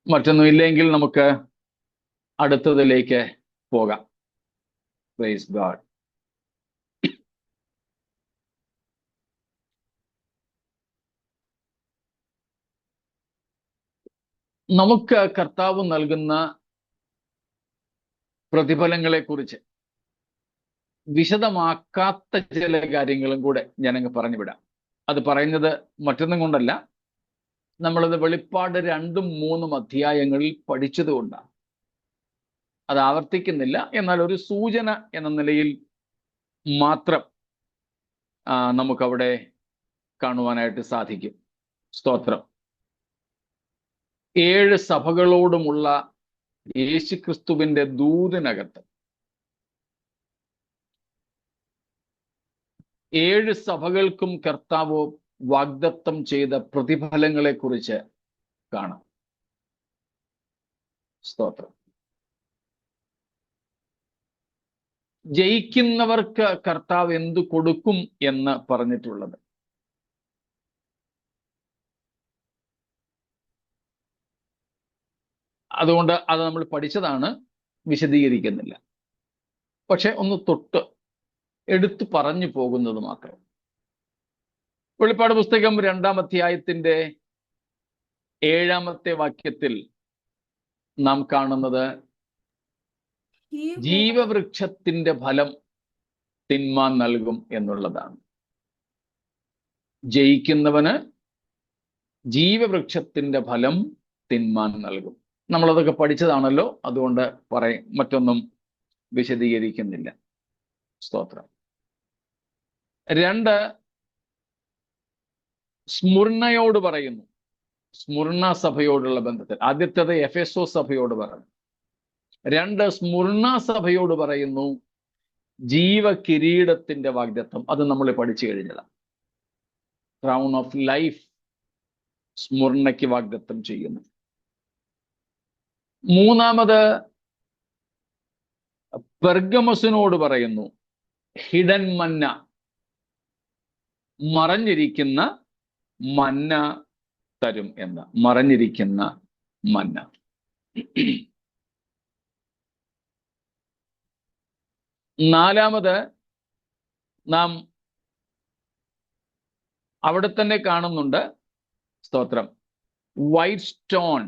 മറ്റൊന്നും ഇല്ലെങ്കിൽ നമുക്ക് അടുത്തതിലേക്ക് പോകാം. Praise God. നമുക്ക് കർത്താവ് നൽകുന്ന പ്രതിഫലങ്ങളെ കുറിച്ച് വിശദമാക്കാത്ത ചില കാര്യങ്ങളും കൂടെ ഞാനങ്ങ് പറഞ്ഞു വിടാം. അത് പറയുന്നത് മറ്റൊന്നും കൊണ്ടല്ല, നമ്മളത് വെളിപ്പാട് 2ഉം 3ഉം അധ്യായങ്ങളിൽ പഠിച്ചതുകൊണ്ടാണ്. അത് ആവർത്തിക്കുന്നില്ല. എന്നാൽ ഒരു സൂചന എന്ന നിലയിൽ മാത്രം നമുക്കവിടെ കാണുവാനായിട്ട് സാധിക്കും. സ്തോത്രം. 7 സഭകളോടുമുള്ള യേശുക്രിസ്തുവിന്റെ ദൂതിനകത്ത് 7 സഭകൾക്കും കർത്താവ് വാഗ്ദത്തം ചെയ്ത പ്രതിഫലങ്ങളെ കുറിച്ച് കാണാം. സ്തോത്രം. ജയിക്കുന്നവർക്ക് കർത്താവ് എന്തു കൊടുക്കും എന്ന് പറഞ്ഞിട്ടുള്ളത്. അതുകൊണ്ട് അത് നമ്മൾ പഠിച്ചതാണ്, വിശദീകരിക്കുന്നില്ല. പക്ഷെ ഒന്ന് തൊട്ട് എടുത്തു പറഞ്ഞു പോകുന്നത് മാത്രം. വെളിപ്പാട് പുസ്തകം 2-ാം അധ്യായത്തിന്റെ 7-ാമത്തെ വാക്യത്തിൽ നാം കാണുന്നത് ജീവവൃക്ഷത്തിന്റെ ഫലം തിന്മാൻ നൽകും എന്നുള്ളതാണ്. ജയിക്കുന്നവന് ജീവവൃക്ഷത്തിന്റെ ഫലം തിന്മാൻ നൽകും. നമ്മളതൊക്കെ പഠിച്ചതാണല്ലോ, അതുകൊണ്ട് മറ്റൊന്നും വിശദീകരിക്കുന്നില്ല. സ്തോത്രം. 2 സ്മുർണയോട് പറയുന്നു. സ്മുർണ സഭയോടുള്ള ബന്ധത്തിൽ. ആദ്യത്തേത് എഫെസോ സഭയോട് പറഞ്ഞു. 2 സ്മുർണ സഭയോട് പറയുന്നു ജീവകിരീടത്തിന്റെ വാഗ്ദത്തം. അത് നമ്മൾ പഠിച്ചു കഴിഞ്ഞതാണ്. ക്രൗൺ ഓഫ് ലൈഫ് സ്മുർണയ്ക്ക് വാഗ്ദത്തം ചെയ്യുന്നു. 3-ാമത് പെർഗമസിനോട് പറയുന്നു ഹിഡൻ മന്ന, മറഞ്ഞിരിക്കുന്ന മന്ന തരും എന്ന്. മറഞ്ഞിരിക്കുന്ന മന്ന. 4-ാമത് നാം അവിടെ തന്നെ കാണുന്നുണ്ട്. സ്തോത്രം. വൈറ്റ് സ്റ്റോൺ,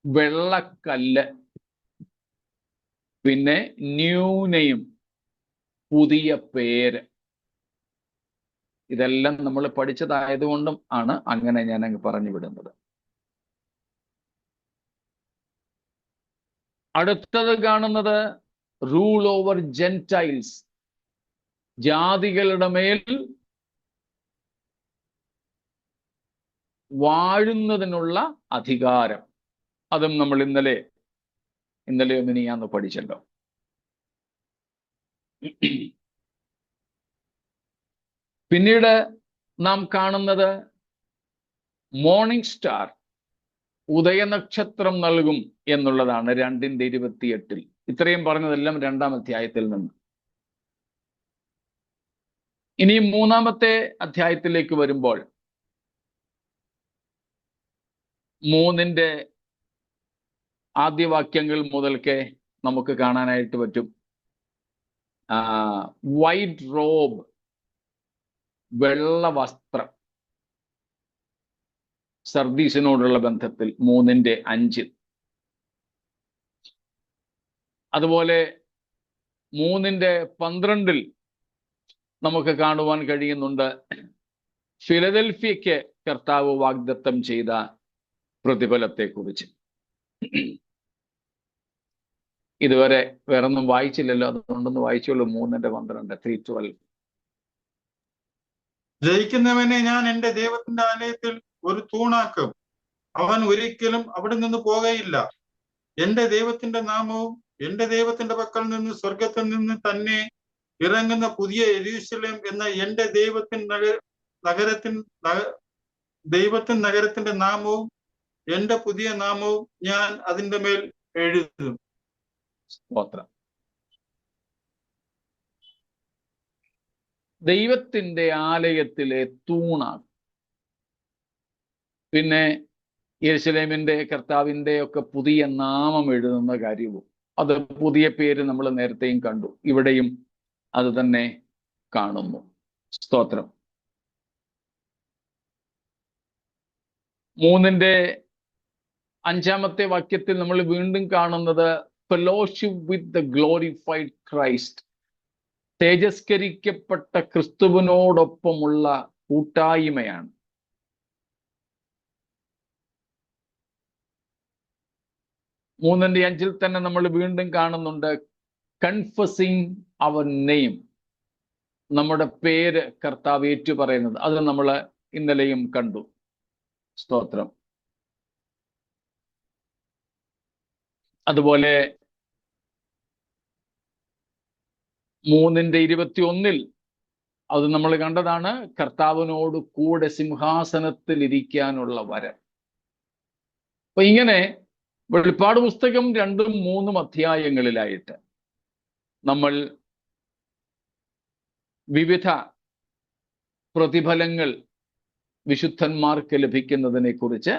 വെള്ളക്കല്ല്, പിന്നെ ന്യൂ നെയിം, പുതിയ പേര്. ഇതെല്ലാം നമ്മൾ പഠിച്ചതായതുകൊണ്ടും ആണ് അങ്ങനെ ഞാൻ അങ്ങ് പറഞ്ഞു വിടുന്നത്. അടുത്തത് കാണുന്നത് റൂൾ ഓവർ ജെന്റൈൽസ്, ജാതികളുടെ മേൽ വാഴുന്നതിനുള്ള അധികാരം. അതും നമ്മൾ ഇന്നലെ ഒന്നിനെയാന്ന് പഠിച്ചല്ലോ. പിന്നീട് നാം കാണുന്നത് മോർണിംഗ് സ്റ്റാർ, ഉദയനക്ഷത്രം നൽകും എന്നുള്ളതാണ് 2:28. ഇത്രയും പറഞ്ഞതെല്ലാം 2-ാം അധ്യായത്തിൽ നിന്ന്. ഇനി 3-ാമത്തെ അധ്യായത്തിലേക്ക് വരുമ്പോൾ 3-ന്റെ ആദ്യവാക്യങ്ങൾ മുതൽക്കേ നമുക്ക് കാണാനായിട്ട് പറ്റും. വൈറ്റ് റോബ്, വെള്ള വസ്ത്രം, സർദീസിനോടുള്ള ബന്ധത്തിൽ 3:5. അതുപോലെ 3:12 നമുക്ക് കാണുവാൻ കഴിയുന്നുണ്ട് ഫിലദൽഫിയയ്ക്ക് കർത്താവ് വാഗ്ദത്തം ചെയ്ത പ്രതിഫലത്തെക്കുറിച്ച്. ഇതുവരെ വേറൊന്നും വായിച്ചില്ലല്ലോ, അതുകൊണ്ടൊന്ന് വായിച്ചോളൂ. 3:12, 3:12. ജയിക്കുന്നവനെ ഞാൻ എന്റെ ദൈവത്തിന്റെ ആലയത്തിൽ ഒരു തൂണാക്കും, അവൻ ഒരിക്കലും അവിടെ നിന്ന് പോകയില്ല. എന്റെ ദൈവത്തിന്റെ നാമവും എന്റെ ദൈവത്തിന്റെ പക്കൽ നിന്ന് സ്വർഗത്തിൽ നിന്ന് തന്നെ ഇറങ്ങുന്ന പുതിയ യെരൂശലേം എന്ന എന്റെ ദൈവത്തിൻ നഗരത്തിന്റെ നാമവും എന്റെ പുതിയ നാമവും ഞാൻ അതിന്റെ മേൽ എഴുതും. സ്തോത്രം. ദൈവത്തിന്റെ ആലയത്തിലെ തൂണാണ്. പിന്നെ യെരൂശലേമിന്റെ കർത്താവിന്റെ ഒക്കെ പുതിയ നാമം എഴുതുന്ന കാര്യവും, അത് പുതിയ പേര് നമ്മൾ നേരത്തെയും കണ്ടു, ഇവിടെയും അത് തന്നെ കാണുന്നു. സ്തോത്രം. 3:5 വാക്യത്തിൽ നമ്മൾ വീണ്ടും കാണുന്നത് fellowship with the glorified Christ, തേജസ്കരിക്കപ്പെട്ട ക്രിസ്തുവിനോടൊപ്പമുള്ള കൂട്ടായ്മയാണ്. 3:5 തന്നെ നമ്മൾ വീണ്ടും കാണുന്നുണ്ട് കൺഫസിങ് അവർ നെയിം, നമ്മുടെ പേര് കർത്താവ് ഏറ്റു പറയുന്നത്. അത് നമ്മൾ ഇന്നലെയും കണ്ടു. സ്തോത്രം. അതുപോലെ 3:21 അത് നമ്മൾ കണ്ടതാണ്, കർത്താവിനോട് കൂടെ സിംഹാസനത്തിൽ ഇരിക്കാനുള്ള വരം. അപ്പൊ ഇങ്ങനെ വെളിപ്പാട് പുസ്തകം 2ഉം 3ഉം അധ്യായങ്ങളിലായിട്ട് നമ്മൾ വിവിധ പ്രതിഫലങ്ങൾ വിശുദ്ധന്മാർക്ക് ലഭിക്കുന്നതിനെ കുറിച്ച്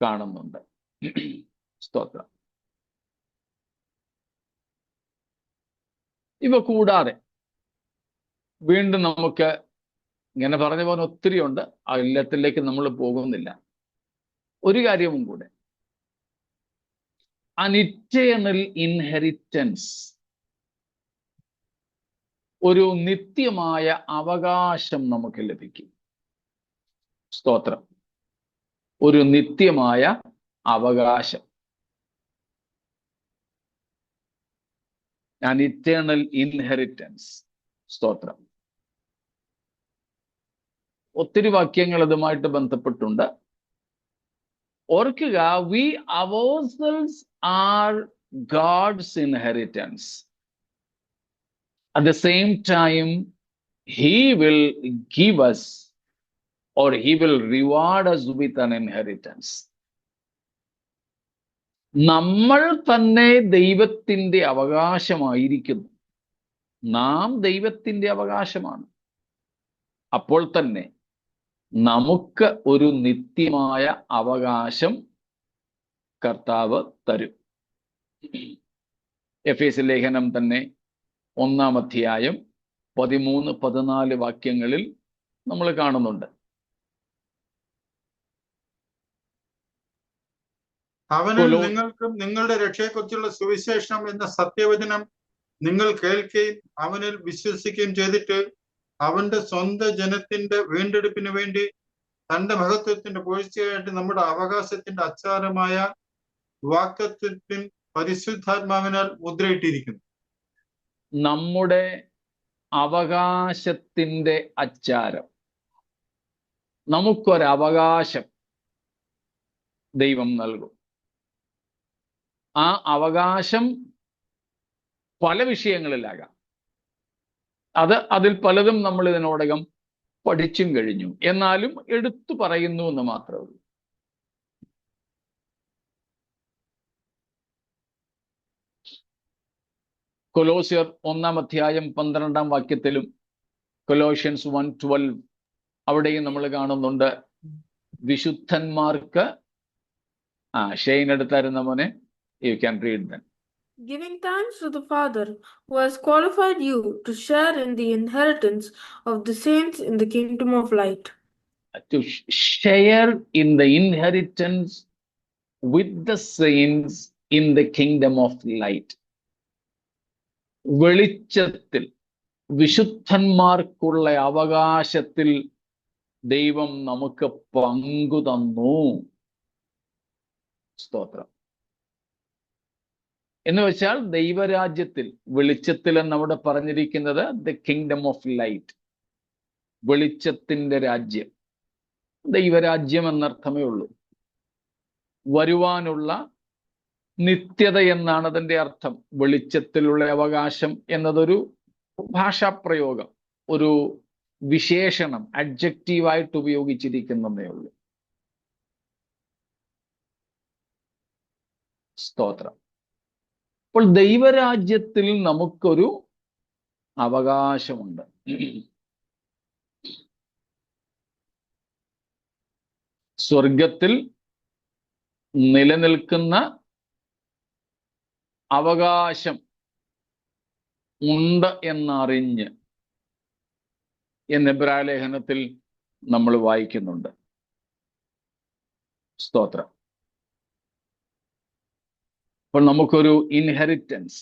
കാണുന്നുണ്ട്. സ്തോത്രം. ഇവ കൂടാതെ വീണ്ടും നമുക്ക് ഇങ്ങനെ പറഞ്ഞ പോലെ ഒത്തിരി ഉണ്ട്, ആ എല്ലാത്തിലേക്ക് നമ്മൾ പോകുന്നില്ല. ഒരു കാര്യവും കൂടെ, an eternal inheritance, ഒരു നിത്യമായ അവകാശം നമുക്ക് ലഭിക്കും. സ്തോത്രം. ഒരു നിത്യമായ അവകാശം, an eternal inheritance. സ്തോത്രം. ഒത്തിരി വാക്യങ്ങൾ അതുമായിട്ട് ബന്ധപ്പെട്ടുണ്ട്. ഓർക്കുക, we ourselves are God's inheritance. At the same time, He will give us, or He will reward us with an inheritance. നമ്മൾ തന്നെ ദൈവത്തിന്റെ അവകാശമായിരിക്കുന്നു. നാം ദൈവത്തിന്റെ അവകാശമാണ്. അപ്പോൾ തന്നെ നമുക്ക് ഒരു നിത്യമായ അവകാശം കർത്താവ് തരും. എഫേസ്യ ലേഖനം തന്നെ 1-ാം അധ്യായം 13-14 വാക്യങ്ങളിൽ നമ്മൾ കാണുന്നുണ്ട്. അവനിൽ നിങ്ങൾക്കും നിങ്ങളുടെ രക്ഷയെക്കുറിച്ചുള്ള സുവിശേഷം എന്ന സത്യവചനം നിങ്ങൾ കേൾക്കുകയും അവനിൽ വിശ്വസിക്കുകയും ചെയ്തിട്ട് അവന്റെ സ്വന്തം ജനത്തിന്റെ വീണ്ടെടുപ്പിന് വേണ്ടി തന്റെ മഹത്വത്തിന്റെ പൂഴ്ചയായിട്ട് നമ്മുടെ അവകാശത്തിന്റെ അച്ചാരമായ വാഗ്ദത്തത്തിൽ പരിശുദ്ധാത്മാവിനാൽ മുദ്രയിട്ടിരിക്കുന്നു. നമ്മുടെ അവകാശത്തിന്റെ അച്ചാരം, നമുക്കൊരവകാശം ദൈവം നൽകും. ആ അവകാശം പല വിഷയങ്ങളിലാകാം. അതിൽ പലതും നമ്മൾ ഇതിനോടകം പഠിച്ചും കഴിഞ്ഞു. എന്നാലും എടുത്തു പറയുന്നു എന്ന് മാത്രമേ ഉള്ളൂ. കൊലോസ്യർ 1-ാം അധ്യായം 12-ാം വാക്യത്തിലും കൊലോഷ്യൻസ് 1:12 അവിടെയും നമ്മൾ കാണുന്നുണ്ട് വിശുദ്ധന്മാർക്ക്. ഷെയ്ൻ എടുത്തായിരുന്ന മോനെ, you can read then. Giving thanks to the Father who has qualified you to share in the inheritance of the saints in the kingdom of light. To share in the inheritance with the saints in the kingdom of light. വെളിച്ചത്തിൽ വിശുദ്ധന്മാർക്കുള്ള അവകാശത്തിൽ ദൈവം നമുക്ക് പങ്കു തന്നു. സ്തോത്രം. എന്ന് വെച്ചാൽ ദൈവരാജ്യത്തിൽ, വെളിച്ചത്തിൽ എന്നവിടെ പറഞ്ഞിരിക്കുന്നത് ദ കിങ്ഡം ഓഫ് ലൈറ്റ്, വെളിച്ചത്തിന്റെ രാജ്യം, ദൈവരാജ്യം എന്നർത്ഥമേ ഉള്ളൂ. വരുവാനുള്ള നിത്യത എന്നാണ് അതിൻ്റെ അർത്ഥം. വെളിച്ചത്തിലുള്ള അവകാശം എന്നതൊരു ഭാഷാപ്രയോഗം, ഒരു വിശേഷണം, അഡ്ജക്റ്റീവായിട്ട് ഉപയോഗിച്ചിരിക്കുന്നതേ ഉള്ളൂ. സ്തോത്രം. അപ്പോൾ ദൈവരാജ്യത്തിൽ നമുക്കൊരു അവകാശമുണ്ട്. സ്വർഗത്തിൽ നിലനിൽക്കുന്ന അവകാശം ഉണ്ട് എന്നറിഞ്ഞ് എന്ന് എബ്രായലേഖനത്തിൽ നമ്മൾ വായിക്കുന്നുണ്ട്. സ്തോത്രം. അപ്പോൾ നമുക്കൊരു ഇൻഹെറിറ്റൻസ്,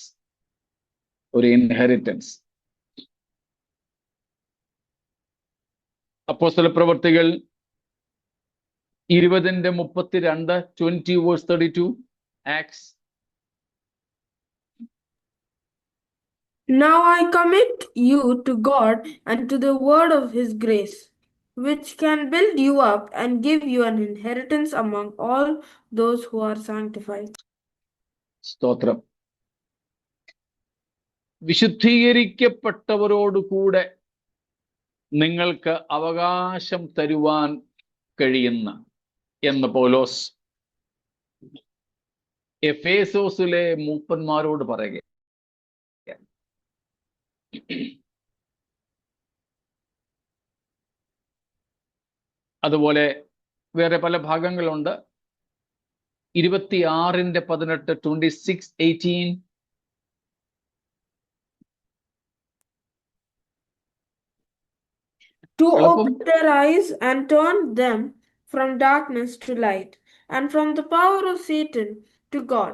അപ്പോസ്തലപ്രവൃത്തികൾ 20:32, 20:32, Acts. Now I commit you to God and to the word of his grace, which can build you up and give you an inheritance among all those who are sanctified. സ്തോത്രം. വിശുദ്ധീകരിക്കപ്പെട്ടവരോടുകൂടെ നിങ്ങൾക്ക് അവകാശം തരുവാൻ കഴിയുന്ന എന്ന് പൗലോസ് എഫേസോസിലെ മൂപ്പന്മാരോട് പറയുക. അതുപോലെ വേറെ പല ഭാഗങ്ങളുണ്ട്. 26:18, 26:18. To open their eyes and turn them from darkness to light, and from the power of Satan to God,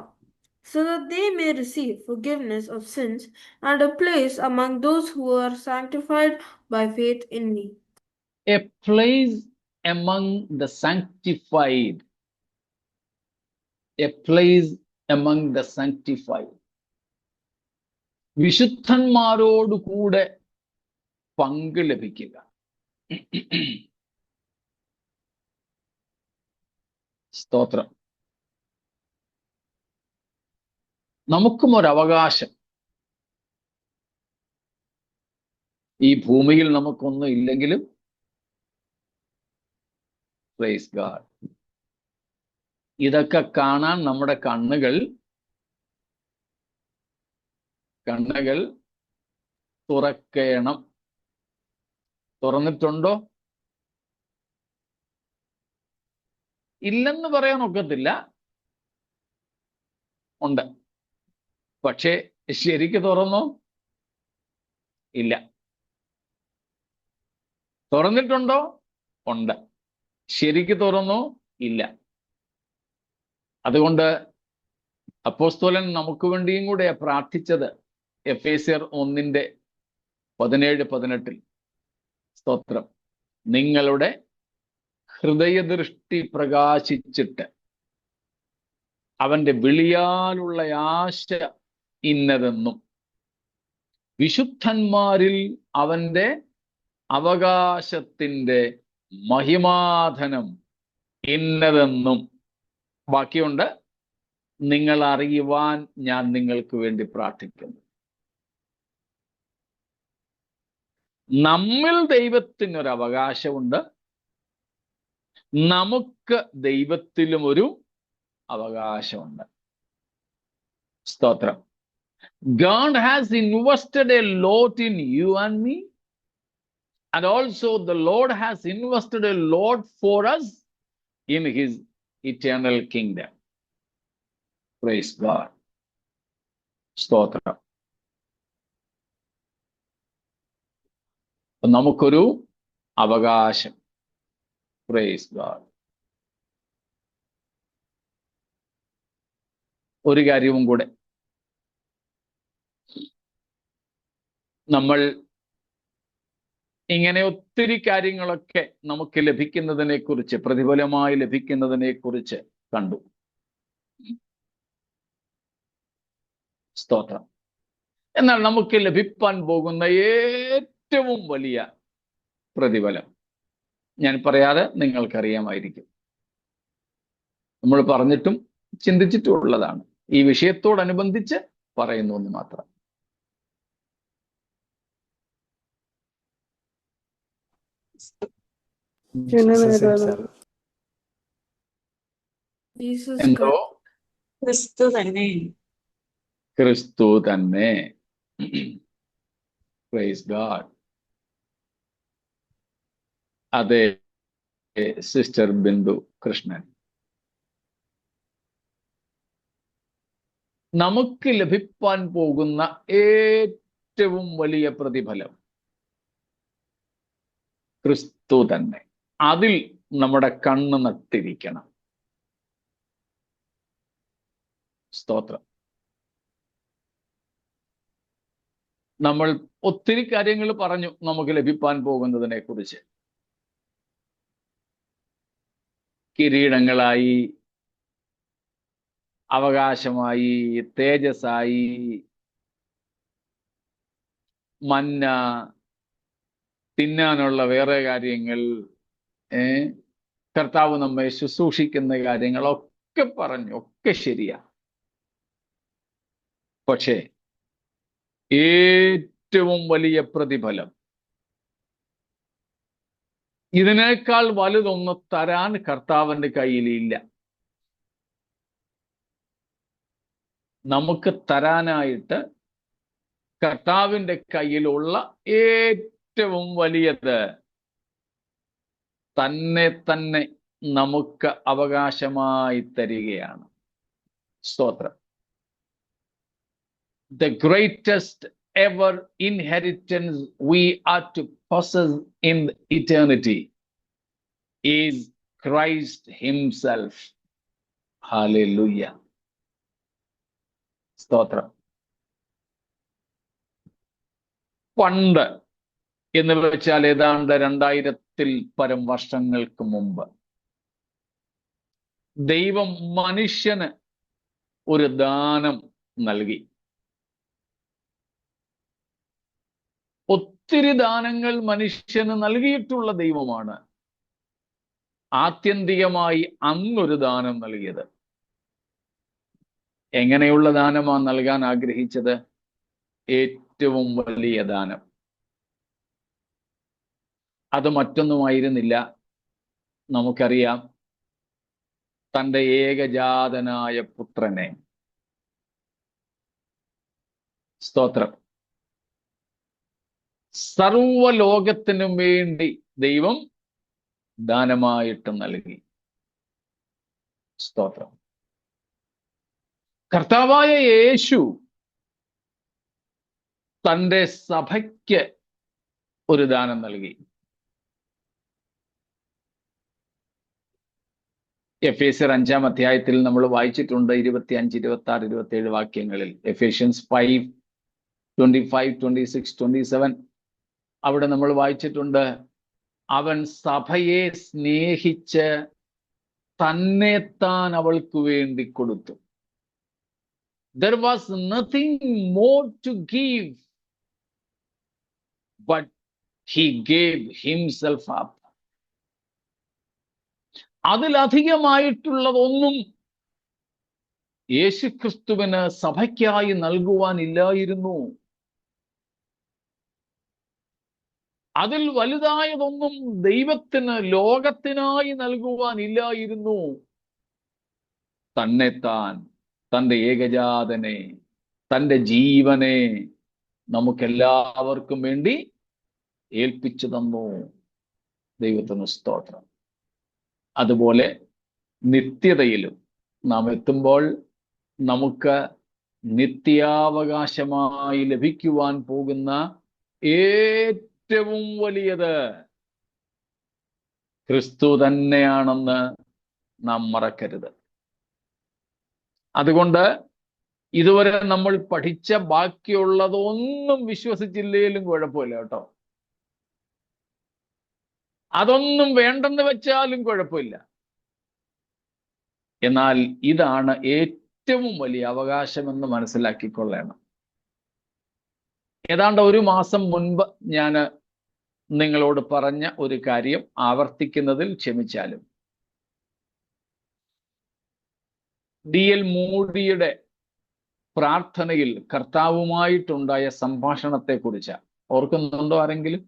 so that they may receive forgiveness of sins and a place among those who are sanctified by faith in me. A place among the sanctified. A place among the sanctified. വിശുദ്ധന്മാരോടുകൂടെ പങ്ക് ലഭിക്കുക. സ്തോത്രം. നമുക്കും ഒരവകാശം. ഈ ഭൂമിയിൽ നമുക്കൊന്നും ഇല്ലെങ്കിലും praise God, ഇതൊക്കെ കാണാൻ നമ്മുടെ കണ്ണുകൾ തുറക്കണം. തുറന്നിട്ടുണ്ടോ? ഇല്ലെന്ന് പറയാൻ ഒക്കത്തില്ല, ഉണ്ട്. പക്ഷേ ശരിക്ക് തുറന്നോ? ഇല്ല. തുറന്നിട്ടുണ്ടോ? ഉണ്ട്. ശരിക്ക് തുറന്നോ? ഇല്ല. അതുകൊണ്ട് അപ്പോസ്തലൻ നമുക്ക് വേണ്ടിയും കൂടെ പ്രാർത്ഥിച്ചത് എഫേസ്യർ 1:17-18. സ്തോത്രം. നിങ്ങളുടെ ഹൃദയദൃഷ്ടി പ്രകാശിച്ചിട്ട് അവന്റെ വിളിയാലുള്ള ആശ ഇന്നതെന്നും വിശുദ്ധന്മാരിൽ അവന്റെ അവകാശത്തിന്റെ മഹിമാധനം ഇന്നതെന്നും ബാക്കിയുണ്ട്, നിങ്ങൾ അറിയുവാൻ ഞാൻ നിങ്ങൾക്ക് വേണ്ടി പ്രാർത്ഥിക്കുന്നു. നമ്മിൽ ദൈവത്തിനൊരു അവകാശമുണ്ട്, നമുക്ക് ദൈവത്തിലും ഒരു അവകാശമുണ്ട്. സ്തോത്രം. God has invested a lot in you and me, and also the Lord has invested a lot for us in his eternal kingdom. Praise God. സ്തോത്രം. നമുക്കൊരു അവകാശം. Praise God. ഒരു കാര്യവും കൂടെ, നമ്മൾ ഇങ്ങനെ ഒത്തിരി കാര്യങ്ങളൊക്കെ നമുക്ക് ലഭിക്കുന്നതിനെ കുറിച്ച്, പ്രതിഫലമായി ലഭിക്കുന്നതിനെ കുറിച്ച് കണ്ടു. സ്തോത്രം. എന്നാൽ നമുക്ക് ലഭിക്കാൻ പോകുന്ന ഏറ്റവും വലിയ പ്രതിഫലം ഞാൻ പറയാതെ നിങ്ങൾക്കറിയാമായിരിക്കും. നമ്മൾ പറഞ്ഞിട്ടും ചിന്തിച്ചിട്ടും ഉള്ളതാണ്. ഈ വിഷയത്തോടനുബന്ധിച്ച് പറയുന്നു എന്ന് മാത്രം. Jesus എന്തോ? Christ. ക്രിസ്തു തന്നെ. ക്രിസ്തു തന്നെ. Praise God. അതെ സിസ്റ്റർ ബിന്ദു കൃഷ്ണൻ, നമുക്ക് ലഭിക്കാൻ പോകുന്ന ഏറ്റവും വലിയ പ്രതിഫലം ക്രിസ്തു തന്നെ. അതിൽ നമ്മുടെ കണ്ണ് നട്ടിരിക്കണം. സ്തോത്രം. നമ്മൾ ഒത്തിരി കാര്യങ്ങൾ പറഞ്ഞു നമുക്ക് ലഭിക്കാൻ പോകുന്നതിനെ കുറിച്ച്. കിരീടങ്ങളായി, അവകാശമായി, തേജസ്സായി, മന്ന, തിന്നാനുള്ള വേറെ കാര്യങ്ങൾ, കർത്താവ് നമ്മെ ശുശ്രൂഷിക്കുന്ന കാര്യങ്ങളൊക്കെ പറഞ്ഞു, ഒക്കെ ശരിയാ. പക്ഷേ ഏറ്റവും വലിയ പ്രതിഫലം, ഇതിനേക്കാൾ വലുതൊന്ന് തരാൻ കർത്താവിന്റെ കയ്യിലില്ല. നമുക്ക് തരാനായിട്ട് കർത്താവിന്റെ കയ്യിലുള്ള ഏറ്റവും വലിയത് തന്നെ തന്നെ നമുക്ക് അവകാശമായി തരികയാണ്. സ്തോത്രം. The greatest ever inheritance we are to possess in eternity is Christ himself. Hallelujah. സ്തോത്രം. പണ്ട് എന്ന് വെച്ചാൽ ഏതാണ്ട് 2000-ൽ പരം വർഷങ്ങൾക്ക് മുമ്പ് ദൈവം മനുഷ്യന് ഒരു ദാനം നൽകി. ഒത്തിരി ദാനങ്ങൾ മനുഷ്യന് നൽകിയിട്ടുള്ള ദൈവമാണ് ആത്യന്തികമായി അന്നൊരു ദാനം നൽകിയത്. എങ്ങനെയുള്ള ദാനമാണ് നൽകാൻ ആഗ്രഹിച്ചത്? ഏറ്റവും വലിയ ദാനം. അത് മറ്റൊന്നുമായിരുന്നില്ല, നമുക്കറിയാം, തൻ്റെ ഏകജാതനായ പുത്രനെ. സ്തോത്രം. സർവലോകത്തിനും വേണ്ടി ദൈവം ദാനമായിട്ട് നൽകി. സ്തോത്രം. കർത്താവായ യേശു തൻ്റെ സഭയ്ക്ക് ഒരു ദാനം നൽകി. എഫേസ്യർ 5-ാം അധ്യായത്തിൽ നമ്മൾ വായിച്ചിട്ടുണ്ട് 25, 26, 27 വാക്യങ്ങളിൽ. എഫേഷ്യൻസ് 5, 25, 26, 27 അവിടെ നമ്മൾ വായിച്ചിട്ടുണ്ട്, അവൻ സഭയെ സ്നേഹിച്ച് തന്നെത്താൻ അവൾക്ക് വേണ്ടി കൊടുത്തു. There was nothing more to give, but he gave himself up. അതിലധികമായിട്ടുള്ളതൊന്നും യേശുക്രിസ്തുവിന് സഭയ്ക്കായി നൽകുവാനില്ലായിരുന്നു. അതിൽ വലുതായതൊന്നും ദൈവത്തിന്, ലോകത്തിനായി നൽകുവാനില്ലായിരുന്നു. തന്നെത്താൻ, തൻ്റെ ഏകജാതനെ, തൻ്റെ ജീവനെ നമുക്കെല്ലാവർക്കും വേണ്ടി ഏൽപ്പിച്ചു തന്നു. ദൈവത്തിന് സ്തോത്രം. അതുപോലെ നിത്യതയിലും നാം എത്തുമ്പോൾ നമുക്ക് നിത്യാവകാശമായി ലഭിക്കുവാൻ പോകുന്ന ഏറ്റവും വലിയത് ക്രിസ്തു തന്നെയാണെന്ന് നാം മറക്കരുത്. അതുകൊണ്ട് ഇതുവരെ നമ്മൾ പഠിച്ച ബാക്കിയുള്ളതൊന്നും വിശ്വസിച്ചില്ലേലും കുഴപ്പമില്ല കേട്ടോ. അതൊന്നും വേണ്ടെന്ന് വെച്ചാലും കുഴപ്പമില്ല. എന്നാൽ ഇതാണ് ഏറ്റവും വലിയ അവകാശമെന്ന് മനസ്സിലാക്കിക്കൊള്ളണം. ഏതാണ്ട് 1 മാസം മുൻപ് ഞാൻ നിങ്ങളോട് പറഞ്ഞ ഒരു കാര്യം ആവർത്തിക്കുന്നതിൽ ക്ഷമിച്ചാലും, D.L. മൂഡിയുടെ പ്രാർത്ഥനയിൽ കർത്താവുമായിട്ടുണ്ടായ സംഭാഷണത്തെക്കുറിച്ച് ഓർക്കുന്നുണ്ടോ ആരെങ്കിലും?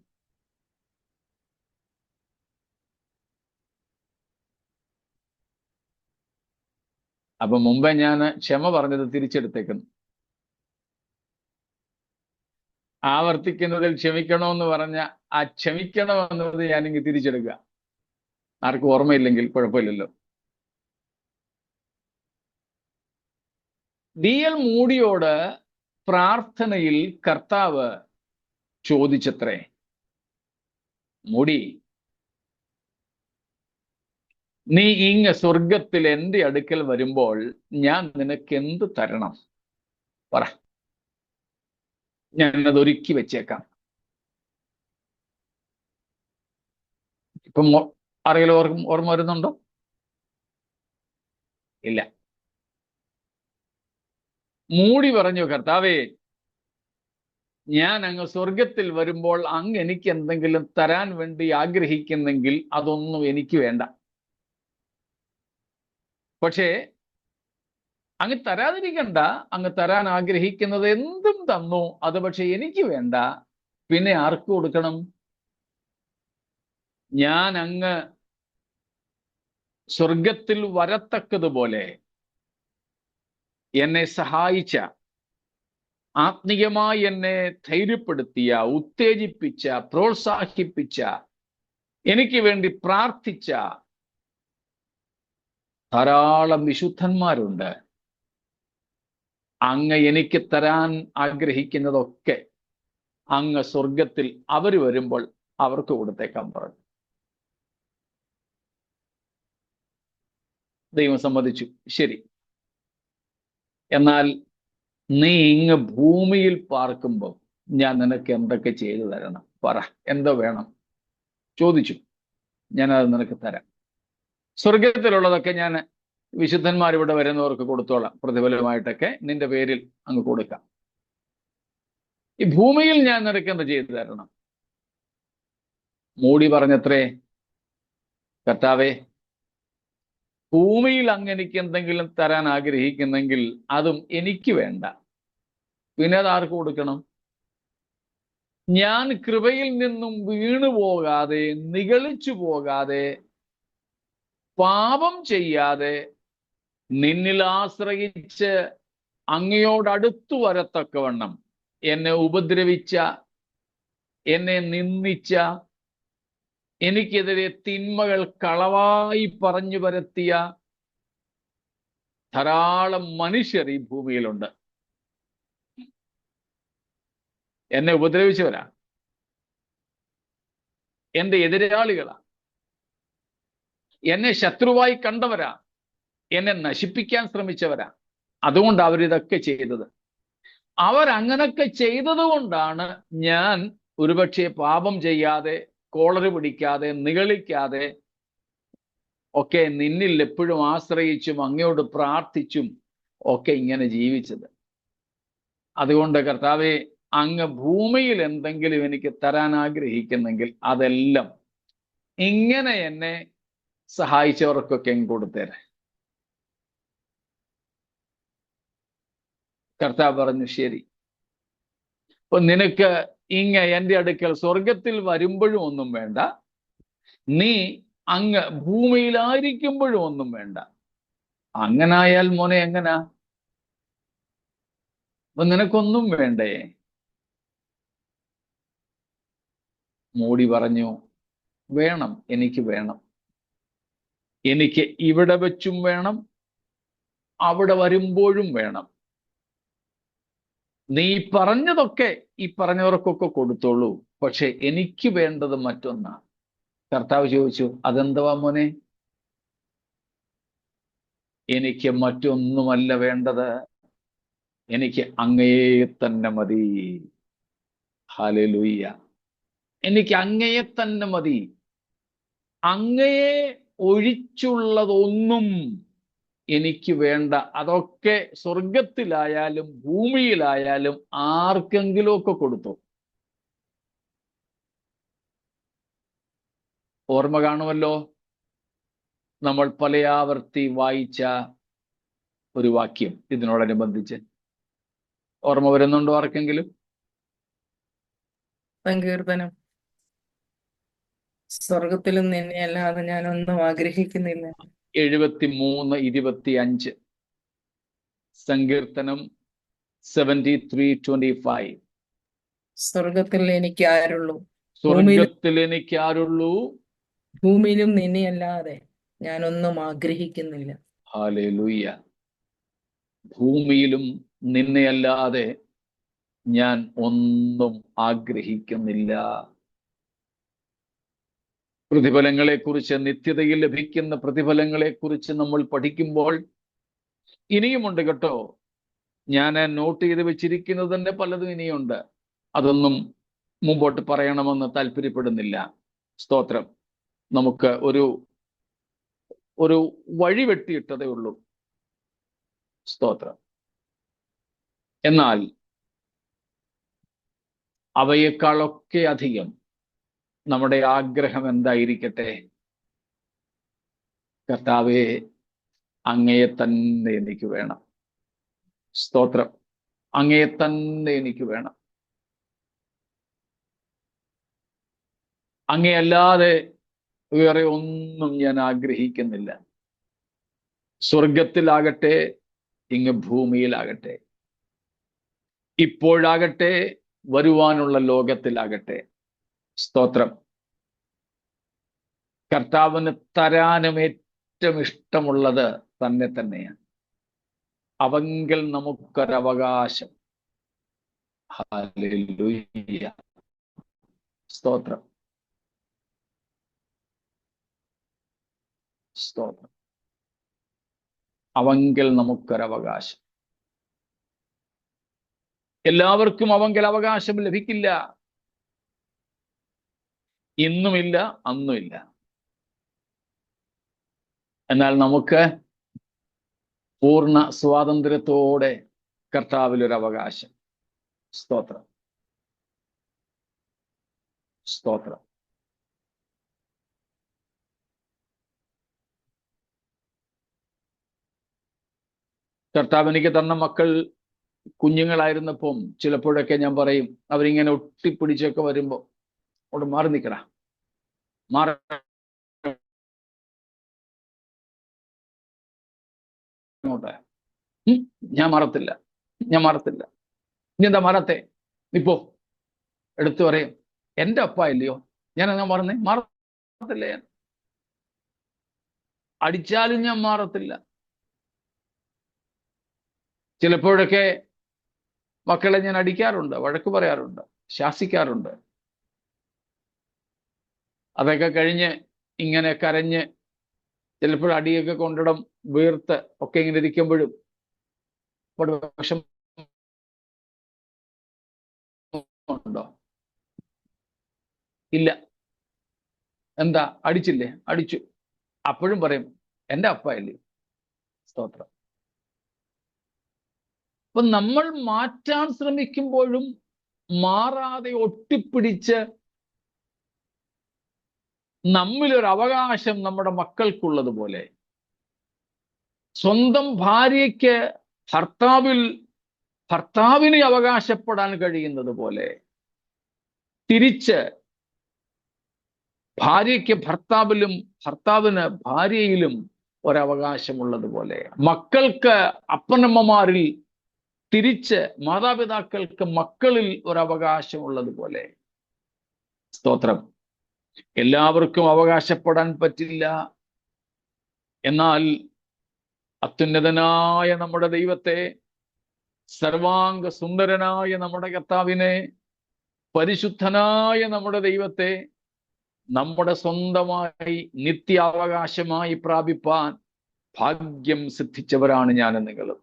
അപ്പൊ മുമ്പേ ഞാൻ ക്ഷമ പറഞ്ഞത് തിരിച്ചെടുത്തേക്കുന്നു. ആവർത്തിക്കുന്നതിൽ ക്ഷമിക്കണമെന്ന് പറഞ്ഞ ആ ക്ഷമിക്കണമെന്നത് ഞാനിങ്ങ് തിരിച്ചെടുക്കുക. ആർക്കും ഓർമ്മയില്ലെങ്കിൽ കുഴപ്പമില്ലല്ലോ. D.L. മൂഡിയോട് പ്രാർത്ഥനയിൽ കർത്താവ് ചോദിച്ചത്രേ, മൂടി, നീ ഇങ്ങ് സ്വർഗത്തിൽ എൻ്റെ അടുക്കൽ വരുമ്പോൾ ഞാൻ നിനക്ക് എന്ത് തരണം? പറ, ഞാനത് ഒരുക്കി വെച്ചേക്കാം. ഇപ്പം ആരെങ്കിലും ഓർമ്മ വരുന്നുണ്ടോ? ഇല്ല. മൂടി പറഞ്ഞു, കർത്താവേ, ഞാൻ അങ്ങ് സ്വർഗത്തിൽ വരുമ്പോൾ അങ്ങ് എനിക്ക് എന്തെങ്കിലും തരാൻ വേണ്ടി ആഗ്രഹിക്കുന്നെങ്കിൽ അതൊന്നും എനിക്ക് വേണ്ട. പക്ഷേ അങ്ങ് തരാതിരിക്കണ്ട, അങ്ങ് തരാൻ ആഗ്രഹിക്കുന്നത് എന്തും തന്നു, അത് പക്ഷെ എനിക്ക് വേണ്ട. പിന്നെ ആർക്ക് കൊടുക്കണം? ഞാൻ അങ്ങ് സ്വർഗത്തിൽ വരത്തക്കതുപോലെ എന്നെ സഹായിച്ച, ആത്മീയമായി എന്നെ ധൈര്യപ്പെടുത്തിയ, ഉത്തേജിപ്പിച്ച, പ്രോത്സാഹിപ്പിച്ച, എനിക്ക് വേണ്ടി പ്രാർത്ഥിച്ച ധാരാളം വിശുദ്ധന്മാരുണ്ട്. അങ്ങ് എനിക്ക് തരാൻ ആഗ്രഹിക്കുന്നതൊക്കെ അങ്ങ് സ്വർഗത്തിൽ അവർ വരുമ്പോൾ അവർക്ക് കൊടുത്തേക്കാൻ പറഞ്ഞു. ദൈവം സമ്മതിച്ചു. ശരി, എന്നാൽ നീ ഇങ്ങ് ഭൂമിയിൽ പാർക്കുമ്പോൾ ഞാൻ നിനക്ക് എന്തൊക്കെ ചെയ്തു തരണം? പറ, എന്തോ വേണം? ചോദിച്ചു. ഞാനത് നിനക്ക് തരാം. സ്വർഗത്തിലുള്ളതൊക്കെ ഞാൻ വിശുദ്ധന്മാർ ഇവിടെ വരുന്നവർക്ക് കൊടുത്തോളാം, പ്രതിഫലമായിട്ടൊക്കെ നിന്റെ പേരിൽ അങ്ങ് കൊടുക്കാം. ഈ ഭൂമിയിൽ ഞാൻ നിനക്ക് എന്ത് ചെയ്തു തരണം? മൂടി പറഞ്ഞത്രേ, കർത്താവേ, ഭൂമിയിൽ അങ്ങ് എനിക്ക് എന്തെങ്കിലും തരാൻ ആഗ്രഹിക്കുന്നെങ്കിൽ അതും എനിക്ക് വേണ്ട. പിന്നെ അത് ആർക്ക് കൊടുക്കണം? ഞാൻ കൃപയിൽ നിന്നും വീണു പോകാതെ, നിഗളിച്ചു പോകാതെ, പാപം ചെയ്യാതെ, നിന്നിൽ ആശ്രയിച്ച് അങ്ങയോടടുത്തു വരത്തക്കവണ്ണം എന്നെ ഉപദ്രവിച്ച, എന്നെ നിന്ദിച്ച, എനിക്കെതിരെ തിന്മകൾ കളവായി പറഞ്ഞു പരത്തിയ ധാരാളം മനുഷ്യർ ഈ ഭൂമിയിലുണ്ട്. എന്നെ ഉപദ്രവിച്ചവരാ, എന്റെ എതിരാളികളാ, എന്നെ ശത്രുവായി കണ്ടവരാ, എന്നെ നശിപ്പിക്കാൻ ശ്രമിച്ചവരാ. അതുകൊണ്ട് അവരിതൊക്കെ ചെയ്തത്. അവരങ്ങനൊക്കെ ചെയ്തത് കൊണ്ടാണ് ഞാൻ ഒരുപക്ഷെ പാപം ചെയ്യാതെ, കോളറ് പിടിക്കാതെ, നിഗളിക്കാതെ ഒക്കെ നിന്നിൽ എപ്പോഴും ആശ്രയിച്ചും അങ്ങയോട് പ്രാർത്ഥിച്ചും ഒക്കെ ഇങ്ങനെ ജീവിച്ചത്. അതുകൊണ്ട് കർത്താവെ, അങ്ങ് ഭൂമിയിൽ എന്തെങ്കിലും എനിക്ക് തരാൻ ആഗ്രഹിക്കുന്നെങ്കിൽ അതെല്ലാം ഇങ്ങനെ എന്നെ സഹായിച്ചവർക്കൊക്കെ അങ്ങ് കൊടുത്തേരെ. കർത്താവ് പറഞ്ഞു, ശരി. അപ്പൊ നിനക്ക് എൻ്റെ അടുക്കൽ സ്വർഗത്തിൽ വരുമ്പോഴും ഒന്നും വേണ്ട, നീ അങ്ങ് ഭൂമിയിലായിരിക്കുമ്പോഴും ഒന്നും വേണ്ട. അങ്ങനായാൽ മോനെ എങ്ങനാ? അപ്പൊ നിനക്കൊന്നും വേണ്ടേ? മൂടി പറഞ്ഞു, വേണം, എനിക്ക് വേണം. എനിക്ക് ഇവിടെ വെച്ചും വേണം, അവിടെ വരുമ്പോഴും വേണം. നീ പറഞ്ഞതൊക്കെ ഈ പറഞ്ഞവർക്കൊക്കെ കൊടുത്തോളൂ, പക്ഷെ എനിക്ക് വേണ്ടത് മറ്റൊന്നാ. കർത്താവ് ചോദിച്ചു, അതെന്തുവാ മോനെ? എനിക്ക് മറ്റൊന്നുമല്ല വേണ്ടത്, എനിക്ക് അങ്ങയെ തന്നെ മതി. ഹല്ലേലൂയ. എനിക്ക് അങ്ങയെ തന്നെ മതി. അങ്ങയെ ഒഴിച്ചുള്ളതൊന്നും എനിക്ക് വേണ്ട. അതൊക്കെ സ്വർഗത്തിലായാലും ഭൂമിയിലായാലും ആർക്കെങ്കിലും ഒക്കെ കൊടുത്തു. ഓർമ്മ കാണുമല്ലോ, നമ്മൾ പലയാവർത്തി വായിച്ച ഒരു വാക്യം ഇതിനോടനുബന്ധിച്ച്. ഓർമ്മ വരുന്നുണ്ടോ ആർക്കെങ്കിലും? സങ്കീർത്തനം. സ്വർഗത്തിലും നിന്നെ അല്ലാതെ ഞാനൊന്നും ആഗ്രഹിക്കുന്നില്ല. 73:25. സങ്കീർത്തനം 73:25. സ്വർഗത്തിൽ എനിക്ക് ആരുള്ളൂ, സ്വർഗത്തിൽ എനിക്ക് ആരുള്ളൂ, ഭൂമിയിലും നിന്നെയല്ലാതെ ഞാനൊന്നും ആഗ്രഹിക്കുന്നില്ല. ഹല്ലേലൂയ. ഭൂമിയിലും നിന്നെയല്ലാതെ ഞാൻ ഒന്നും ആഗ്രഹിക്കുന്നില്ല. പ്രതിഫലങ്ങളെക്കുറിച്ച്, നിത്യതയിൽ ലഭിക്കുന്ന പ്രതിഫലങ്ങളെക്കുറിച്ച് നമ്മൾ പഠിക്കുമ്പോൾ ഇനിയുമുണ്ട് കേട്ടോ. ഞാൻ നോട്ട് ചെയ്ത് വെച്ചിരിക്കുന്നത് തന്നെ പലതും ഇനിയുണ്ട്. അതൊന്നും മുമ്പോട്ട് പറയണമെന്ന് താല്പര്യപ്പെടുന്നില്ല. സ്തോത്രം. നമുക്ക് ഒരു വഴി വെട്ടിയിട്ടതേ ഉള്ളൂ. സ്തോത്രം. എന്നാൽ അവയേക്കാളൊക്കെ അധികം നമ്മുടെ ആഗ്രഹം എന്തായിരിക്കട്ടെ? കർത്താവേ, അങ്ങയെ തന്നെ എനിക്ക് വേണം. സ്തോത്രം. അങ്ങയെ തന്നെ എനിക്ക് വേണം. അങ്ങയല്ലാതെ വേറെ ഒന്നും ഞാൻ ആഗ്രഹിക്കുന്നില്ല. സ്വർഗത്തിലാകട്ടെ, ഇങ്ങ് ഭൂമിയിലാകട്ടെ, ഇപ്പോഴാകട്ടെ, വരുവാനുള്ള ലോകത്തിലാകട്ടെ. സ്തോത്രം. കർത്താവിന് തരാനും ഏറ്റവും ഇഷ്ടമുള്ളത് തന്നെ തന്നെയാണ്. അവങ്കിൽ നമുക്കൊരവകാശം. ഹല്ലേലൂയ. സ്തോത്രം. സ്തോത്രം. അവങ്കിൽ നമുക്കൊരവകാശം. എല്ലാവർക്കും അവങ്കിൽ അവകാശം ലഭിക്കില്ല. ഇന്നുമില്ല, അന്നുമില്ല. എന്നാൽ നമുക്ക് പൂർണ്ണ സ്വാതന്ത്ര്യത്തോടെ കർത്താവിലൊരു അവകാശം. സ്തോത്രം. സ്തോത്രം. കർത്താവ് എനിക്ക് തന്ന മക്കൾ കുഞ്ഞുങ്ങളായിരുന്നപ്പം ചിലപ്പോഴൊക്കെ ഞാൻ പറയും, അവരിങ്ങനെ ഒട്ടിപ്പിടിച്ചൊക്കെ വരുമ്പോ അവിടെ മാറി നിൽക്കടാ, മാറി അങ്ങോട്ടെ. ഞാൻ മാറത്തില്ല, ഞാൻ മാറത്തില്ല. ഇനി എന്താ മാറത്തെ? ഇപ്പോ എടുത്തു പറയും, എന്റെ അപ്പ ഇല്ലയോ, ഞാൻ എന്നാ മാറുന്നേ? മാറത്തില്ല. ഞാൻ അടിച്ചാലും ഞാൻ മാറത്തില്ല. ചിലപ്പോഴൊക്കെ മക്കളെ ഞാൻ അടിക്കാറുണ്ട്, വഴക്ക് പറയാറുണ്ട്, ശാസിക്കാറുണ്ട്. അതൊക്കെ കഴിഞ്ഞ് ഇങ്ങനെ കരഞ്ഞ് ചിലപ്പോൾ അടിയൊക്കെ കൊണ്ടിടം വീർത്ത് ഒക്കെ ഇങ്ങനെ ഇരിക്കുമ്പോഴും ഉണ്ടോ? ഇല്ല. എന്താ? അടിച്ചില്ലേ? അടിച്ചു. അപ്പോഴും പറയും, എന്റെ അപ്പ ഇല്ലേ. സ്തോത്രം. അപ്പൊ നമ്മൾ മാറ്റാൻ ശ്രമിക്കുമ്പോഴും മാറാതെ ഒട്ടിപ്പിടിച്ച് നമ്മിലൊരു അവകാശം നമ്മുടെ മക്കൾക്കുള്ളതുപോലെ, സ്വന്തം ഭാര്യയ്ക്ക് ഭർത്താവിന് അവകാശപ്പെടാൻ കഴിയുന്നത് പോലെ, തിരിച്ച് ഭാര്യയ്ക്ക് ഭർത്താവിന് ഭാര്യയിലും ഒരവകാശമുള്ളതുപോലെ, മക്കൾക്ക് അപ്പനമ്മമാരിൽ തിരിച്ച് മാതാപിതാക്കൾക്ക് മക്കളിൽ ഒരവകാശമുള്ളതുപോലെ. സ്തോത്രം. എല്ലാവർക്കും അവകാശപ്പെടാൻ പറ്റില്ല. എന്നാൽ അത്യുന്നതനായ നമ്മുടെ ദൈവത്തെ, സർവാംഗ സുന്ദരനായ നമ്മുടെ കർത്താവിനെ, പരിശുദ്ധനായ നമ്മുടെ ദൈവത്തെ നമ്മുടെ സ്വന്തമായി നിത്യാവകാശമായി പ്രാപിപ്പാൻ ഭാഗ്യം സിദ്ധിച്ചവരാണ് ഞാനും നിങ്ങളും.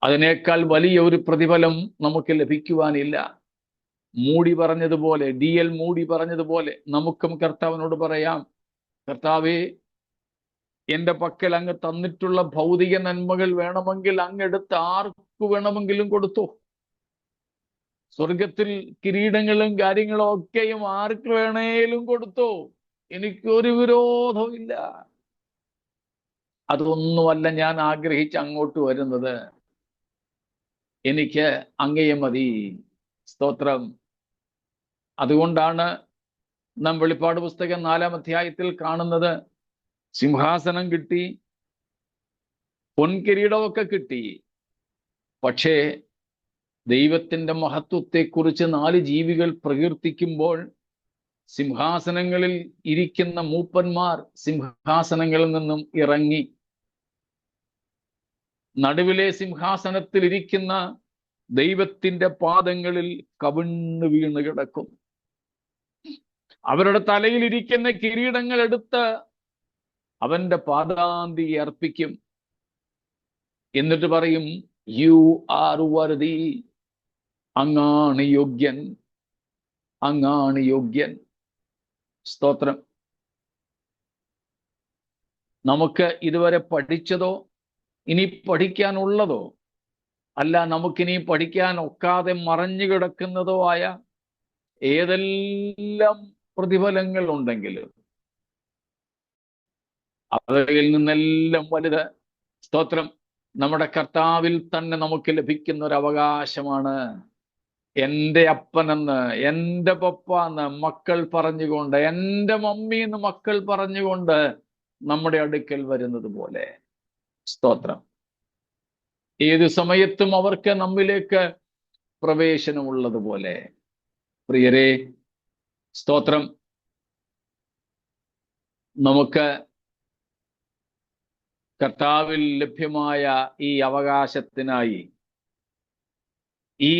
അതിനേക്കാൾ വലിയ ഒരു പ്രതിഫലം നമുക്ക് ലഭിക്കുവാനില്ല. DL മൂടി പറഞ്ഞതുപോലെ നമുക്കും കർത്താവിനോട് പറയാം, കർത്താവേ, എന്റെ പക്കൽ അങ്ങ് തന്നിട്ടുള്ള ഭൗതിക നന്മകൾ വേണമെങ്കിൽ അങ്ങെടുത്ത് ആർക്ക് വേണമെങ്കിലും കൊടുത്തോ. സ്വർഗത്തിൽ കിരീടങ്ങളും കാര്യങ്ങളും ഒക്കെയും ആർക്ക് വേണേലും കൊടുത്തോ. എനിക്കൊരു വിരോധവും ഇല്ല. അതൊന്നുമല്ല ഞാൻ ആഗ്രഹിച്ച് അങ്ങോട്ട് വരുന്നത്. എനിക്ക് അങ്ങയെ മതി. സ്തോത്രം. അതുകൊണ്ടാണ് നാം വെളിപ്പാട് പുസ്തകം 4-ാം അധ്യായത്തിൽ കാണുന്നത്, സിംഹാസനം കിട്ടി, പൊൻകിരീടമൊക്കെ കിട്ടി. പക്ഷേ ദൈവത്തിന്റെ മഹത്വത്തെക്കുറിച്ച് 4 ജീവികൾ പ്രകീർത്തിക്കുമ്പോൾ സിംഹാസനങ്ങളിൽ ഇരിക്കുന്ന മൂപ്പന്മാർ സിംഹാസനങ്ങളിൽ നിന്നും ഇറങ്ങി നടുവിലെ സിംഹാസനത്തിൽ ഇരിക്കുന്ന ദൈവത്തിന്റെ പാദങ്ങളിൽ കവിണ്ണു വീണ് കിടക്കും. അവരുടെ തലയിൽ ഇരിക്കുന്ന കിരീടങ്ങൾ എടുത്ത് അവന്റെ പാദാന്തി അർപ്പിക്കും. എന്നിട്ട് പറയും, യു ആർ വർതി, അങ്ങാണ് യോഗ്യൻ, അങ്ങാണ് യോഗ്യൻ. സ്തോത്രം. നമുക്ക് ഇതുവരെ പഠിച്ചതോ ഇനി പഠിക്കാനുള്ളതോ അല്ല, നമുക്കിനി പഠിക്കാൻ ഒക്കാതെ മറഞ്ഞു കിടക്കുന്നതോ ആയ ഏതെല്ലാം പ്രതിഫലങ്ങൾ ഉണ്ടെങ്കിലും അവയിൽ നിന്നെല്ലാം വലുത്, സ്തോത്രം, നമ്മുടെ കർത്താവിൽ തന്നെ നമുക്ക് ലഭിക്കുന്ന ഒരു അവകാശമാണ്. എൻ്റെ അപ്പനെന്ന്, എൻ്റെ പപ്പ എന്ന് മക്കൾ പറഞ്ഞുകൊണ്ട്, എൻ്റെ മമ്മി എന്ന് മക്കൾ പറഞ്ഞുകൊണ്ട് നമ്മുടെ അടുക്കൽ വരുന്നത് പോലെ. സ്തോത്രം. ഏതു സമയത്തും അവർക്ക് നമ്മിലേക്ക് പ്രവേശനമുള്ളതുപോലെ. പ്രിയരെ, സ്തോത്രം, നമുക്ക് കർത്താവിൽ ലഭ്യമായ ഈ അവകാശത്തിനായി, ഈ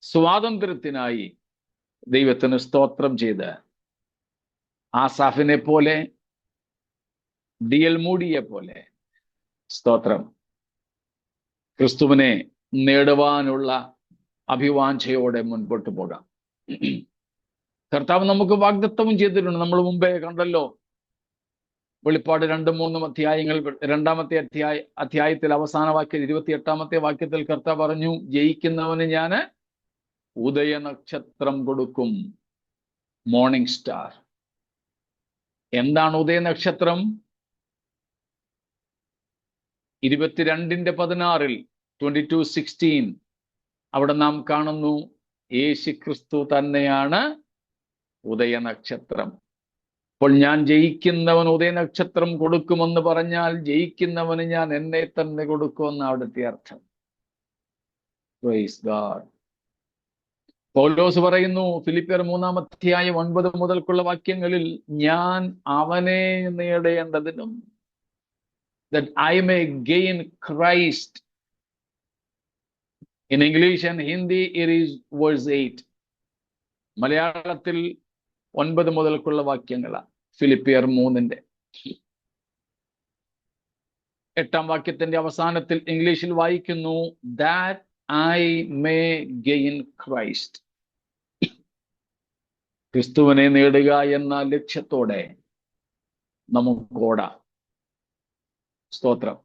സ്വാതന്ത്ര്യത്തിനായി ദൈവത്തിന് സ്തോത്രം ചെയ്ത് ആസാഫിനെ പോലെ, D.L. മൂഡിയെ പോലെ, സ്തോത്രം, ക്രിസ്തുവിനെ നേടുവാനുള്ള അഭിവാഞ്ചയോടെ മുൻപോട്ട് പോകാം. കർത്താവ് നമുക്ക് വാഗ്ദത്തവും ചെയ്തിട്ടുണ്ട്. നമ്മൾ മുമ്പേ കണ്ടല്ലോ, വെളിപ്പാട് 2-3 അധ്യായങ്ങൾ, 2-ാമത്തെ അധ്യായത്തിൽ അവസാന വാക്യം 28-ാമത്തെ വാക്യത്തിൽ കർത്താവ് പറഞ്ഞു, ജയിക്കുന്നവന് ഞാന് ഉദയനക്ഷത്രം കൊടുക്കും, മോർണിംഗ് സ്റ്റാർ. എന്താണ് ഉദയനക്ഷത്രം? 22:16 22:16 അവിടെ നാം കാണുന്നു, യേശു ക്രിസ്തു തന്നെയാണ് ഉദയനക്ഷത്രം. അപ്പോൾ ഞാൻ ജയിക്കുന്നവൻ ഉദയനക്ഷത്രം കൊടുക്കുമെന്ന് പറഞ്ഞാൽ ജയിക്കുന്നവന് ഞാൻ എന്നെ തന്നെ കൊടുക്കുമെന്ന് അവിടുത്തെ അർത്ഥം. Praise God. പൗലോസ് പറയുന്നു ഫിലിപ്പിയർ 3-ാം അധ്യായം 9 മുതൽക്കുള്ള വാക്യങ്ങളിൽ, ഞാൻ അവനെ നേടേണ്ടതിനും, that I may gain Christ. In English and Hindi it is verse 8. മലയാളത്തിൽ 9 മുതൽക്കുള്ള വാക്യങ്ങളാണ്. ഫിലിപ്പിയർ 3-ന്റെ 8-ാം വാക്യത്തിന്റെ അവസാനത്തിൽ ഇംഗ്ലീഷിൽ വായിക്കുന്നു, that I may gain Christ. ക്രിസ്തുവിനെ നേടുക എന്ന ലക്ഷ്യത്തോടെ നമുക്കോടാം. സ്തോത്രം.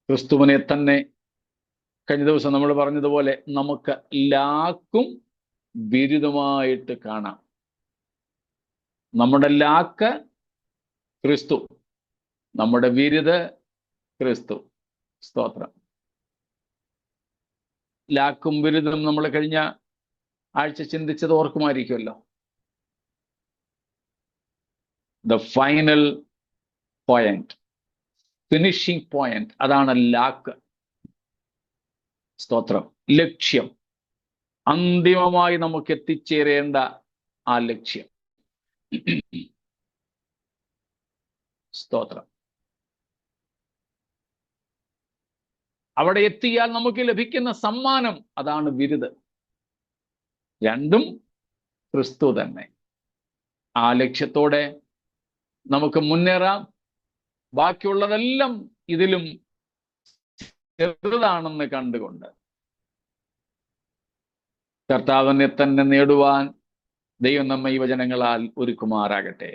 ക്രിസ്തുവിനെ തന്നെ കഴിഞ്ഞ ദിവസം നമ്മൾ പറഞ്ഞതുപോലെ നമുക്ക് ലാക്കും ബിരുദമായിട്ട് കാണാം. നമ്മുടെ ലാക്ക് ക്രിസ്തു, നമ്മുടെ ബിരുദ് ക്രിസ്തു. സ്തോത്രം. ലാക്കും ബിരുദം നമ്മൾ കഴിഞ്ഞ ആഴ്ച ചിന്തിച്ചത് ഓർക്കുമായിരിക്കുമല്ലോ. The final point, finishing point, അതാണ് ലാക്ക്. സ്തോത്രം. ലക്ഷ്യം, അന്തിമമായി നമുക്ക് എത്തിച്ചേരേണ്ട ആ ലക്ഷ്യം. സ്തോത്രം. അവിടെ എത്തിയാൽ നമുക്ക് ലഭിക്കുന്ന സമ്മാനം അതാണ് ബിരുദ്. രണ്ടും ക്രിസ്തു തന്നെ. ആ ലക്ഷ്യത്തോടെ നമുക്ക് മുന്നേറാം. ബാക്കിയുള്ളതെല്ലാം ഇതിലും ചെറുതാണെന്ന് കണ്ടുകൊണ്ട് കർത്താവിനെ തന്നെ നേടുവാൻ ദൈവം നമ്മെ ഈ വചനങ്ങളാൽ ഒരുക്കുമാറാകട്ടെ.